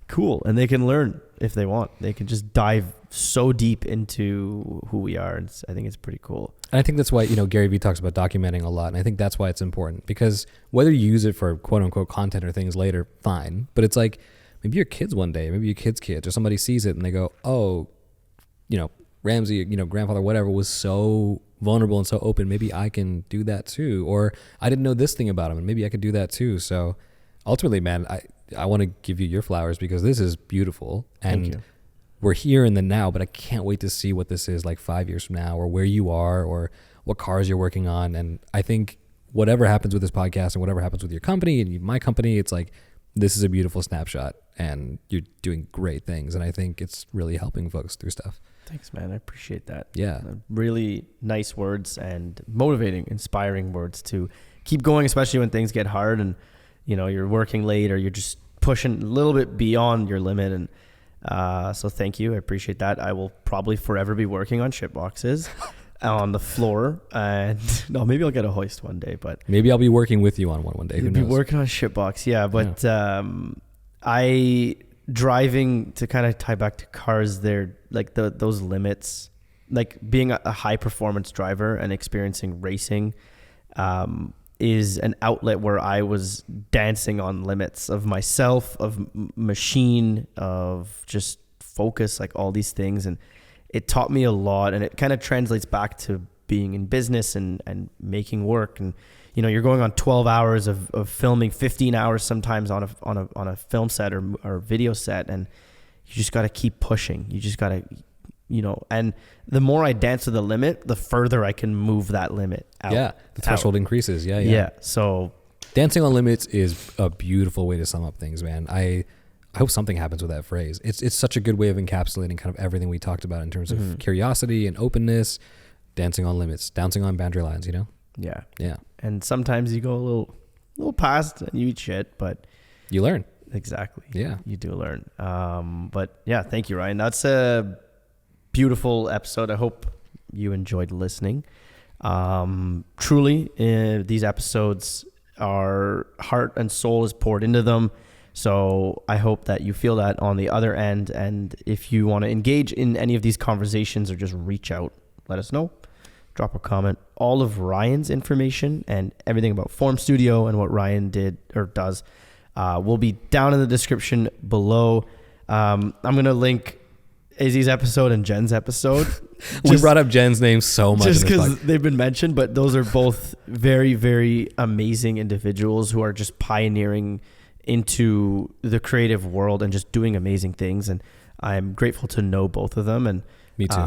cool. And they can learn if they want. They can just dive so deep into who we are. And I think it's pretty cool. And I think that's why, you know, Gary Vee talks about documenting a lot. And I think that's why it's important, because whether you use it for quote unquote content or things later, fine. But it's like, maybe your kids one day, maybe your kids' kids, or somebody sees it and they go, oh, you know, Ramzi, you know, grandfather, whatever, was so vulnerable and so open. Maybe I can do that too. Or I didn't know this thing about him and maybe I could do that too. So ultimately, man, I want to give you your flowers because this is beautiful. And Thank you. We're here in the now, but I can't wait to see what this is like 5 years from now, or where you are, or what cars you're working on. And I think whatever happens with this podcast and whatever happens with your company and my company, it's like, this is a beautiful snapshot and you're doing great things. And I think it's really helping folks through stuff. Thanks, man. I appreciate that. Yeah. Really nice words and motivating, inspiring words to keep going, especially when things get hard and, you know, you're working late or you're just pushing a little bit beyond your limit. And so thank you. I appreciate that. I will probably forever be working on ship boxes on the floor. And no, maybe I'll get a hoist one day, but maybe I'll be working with you on one day. Who knows? Be working on ship box. Yeah. But, driving, to kind of tie back to cars, they're like those limits, like being a high performance driver and experiencing racing, is an outlet where I was dancing on limits of myself, of machine, of just focus, like all these things. And it taught me a lot, and it kind of translates back to being in business and making work. And, you know, you're going on 12 hours of filming, 15 hours sometimes on a film set or video set. And you just got to keep pushing. You just got to, you know, and the more I dance to the limit, the further I can move that limit out. Yeah. The threshold increases. Yeah. So dancing on limits is a beautiful way to sum up things, man. I hope something happens with that phrase. It's such a good way of encapsulating kind of everything we talked about in terms of curiosity and openness, dancing on limits, dancing on boundary lines, you know? Yeah. Yeah. And sometimes you go a little past and you eat shit, but you learn. Exactly. Yeah. You do learn. But yeah, thank you, Ryan. That's a beautiful episode. I hope you enjoyed listening. Truly, these episodes, our heart and soul is poured into them. So I hope that you feel that on the other end. And if you want to engage in any of these conversations or just reach out, let us know. Drop a comment. All of Ryan's information and everything about Form Studio and what Ryan did or does will be down in the description below. I'm going to link Izzy's episode and Jen's episode. We brought up Jen's name so much. Just because they've been mentioned, but those are both very, very amazing individuals who are just pioneering into the creative world and just doing amazing things. And I'm grateful to know both of them. And me too.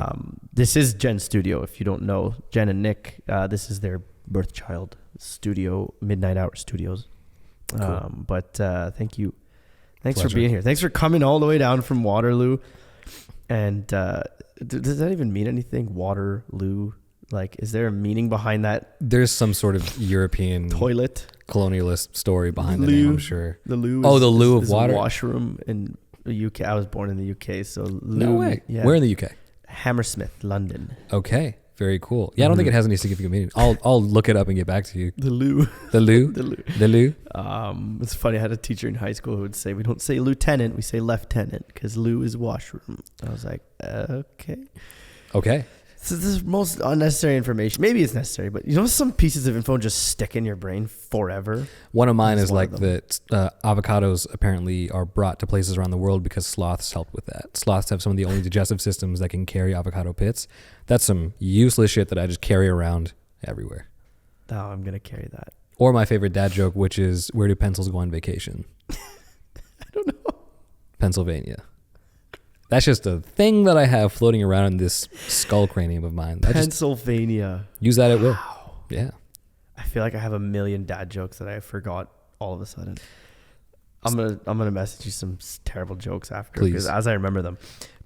This is Jen's studio. If you don't know, Jen and Nick, this is their birth child studio, Midnight Hour Studios. Cool. But thank you. Thanks for being here. Thanks for coming all the way down from Waterloo. And does that even mean anything? Waterloo? Like, is there a meaning behind that? There's some sort of European toilet colonialist story behind the name, I'm sure. The loo. The loo of water. A washroom in the UK. I was born in the UK, so loo. No way. Yeah. Where in the UK? Hammersmith, London. Okay, very cool. Yeah, I don't think it has any significant meaning. I'll look it up and get back to you. The loo. The loo. The loo. The loo. It's funny. I had a teacher in high school who would say, "We don't say lieutenant, we say lieutenant because loo is washroom." I was like, okay. Okay. So this is most unnecessary information. Maybe it's necessary, but you know, some pieces of info just stick in your brain forever. One of mine is like that avocados apparently are brought to places around the world because sloths help with that. Sloths have some of the only digestive systems that can carry avocado pits. That's some useless shit that I just carry around everywhere. Oh, I'm going to carry that. Or my favorite dad joke, which is, where do pencils go on vacation? I don't know. Pennsylvania. That's just a thing that I have floating around in this skull cranium of mine. Pennsylvania. Use that at will. Wow. Yeah. I feel like I have a million dad jokes that I forgot all of a sudden. I'm gonna message you some terrible jokes after, Please, because as I remember them.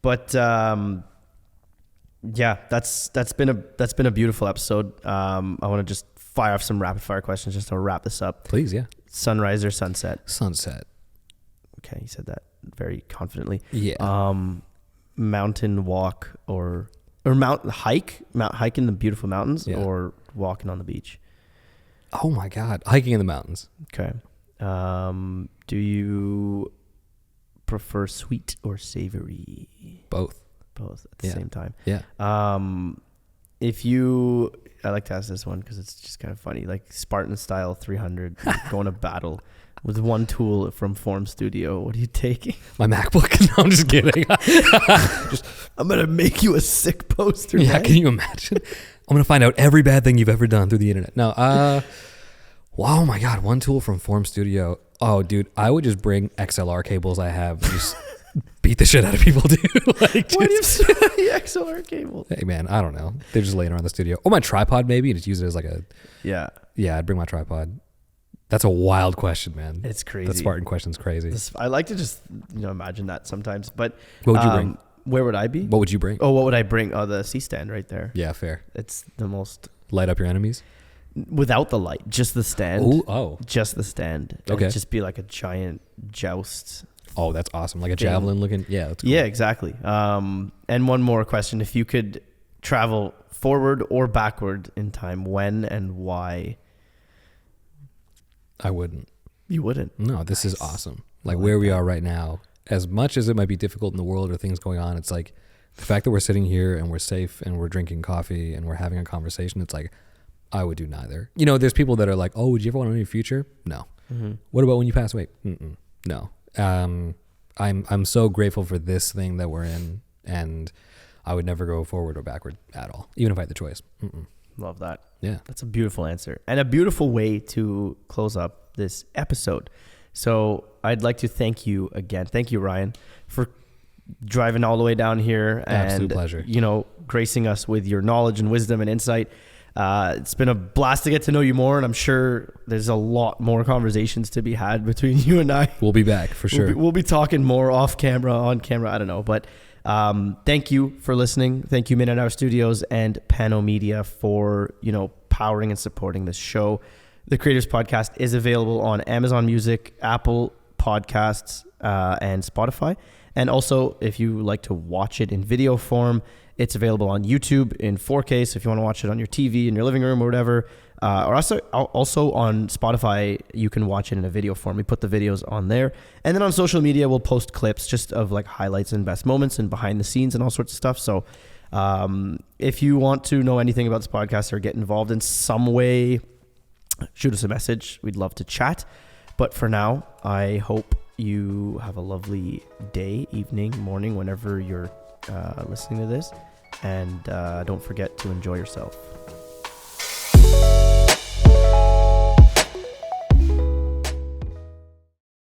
But yeah, that's been a beautiful episode. I want to just fire off some rapid fire questions just to wrap this up. Please, yeah. Sunrise or sunset? Sunset. Okay, you said that very confidently. Yeah. Mountain walk or mountain hike? Hike in the beautiful mountains, Yeah. or walking on the beach? Oh my God. Hiking in the mountains. Okay. Do you prefer sweet or savory? Both. Both at the same time. Yeah. I like to ask this one because it's just kind of funny, like Spartan style 300, going to battle with one tool from Form Studio. What are you taking? My MacBook. No, I'm just kidding. I'm going to make you a sick poster. Yeah. Man. Can you imagine? I'm going to find out every bad thing you've ever done through the internet. No. Wow, my God. One tool from Form Studio. Oh, dude, I would just bring XLR cables I have. Just beat the shit out of people, dude. Like, Why do you have so many XLR cables? Hey, man, I don't know. They're just laying around the studio. Oh, my tripod maybe. Just use it as like a... Yeah. Yeah, I'd bring my tripod. That's a wild question, man. It's crazy. That Spartan question's crazy. I like to just imagine that sometimes. But What would you bring? Where would I be? What would you bring? Oh, what would I bring? Oh, the C-stand right there. Yeah, fair. It's the most... Light up your enemies? Without the light, just the stand. Oh. Just the stand. Okay. It'd just be like a giant joust. Oh, that's awesome. Like a javelin looking. Yeah, that's cool. Yeah, exactly. And one more question. If you could travel forward or backward in time, when and why? I wouldn't. You wouldn't? No, this is awesome. Like like where we are right now, as much as it might be difficult in the world or things going on, it's like the fact that we're sitting here and we're safe and we're drinking coffee and we're having a conversation, it's like, I would do neither. There's people that are like, oh, would you ever want to know your future? No. Mm-hmm. What about when you pass away? Mm-mm. No. I'm so grateful for this thing that we're in, and I would never go forward or backward at all, even if I had the choice. Mm-mm. Love that. Yeah. That's a beautiful answer and a beautiful way to close up this episode. So I'd like to thank you again. Thank you, Ryan, for driving all the way down here Absolute pleasure. Gracing us with your knowledge and wisdom and insight. It's been a blast to get to know you more, and I'm sure there's a lot more conversations to be had between you and I. We'll be back for sure. We'll be talking more off camera, on camera, I don't know. But thank you for listening. Thank you, Minute Hour Studios and Pano Media for, powering and supporting this show. The Creatives Podcast is available on Amazon Music, Apple Podcasts, and Spotify. And also, if you like to watch it in video form, it's available on YouTube in 4K. So if you want to watch it on your TV in your living room or whatever, or also on Spotify, you can watch it in a video form. We put the videos on there. And then on social media, we'll post clips just of like highlights and best moments and behind the scenes and all sorts of stuff. So if you want to know anything about this podcast or get involved in some way, shoot us a message. We'd love to chat. But for now, I hope you have a lovely day, evening, morning, whenever you're listening to this. And don't forget to enjoy yourself.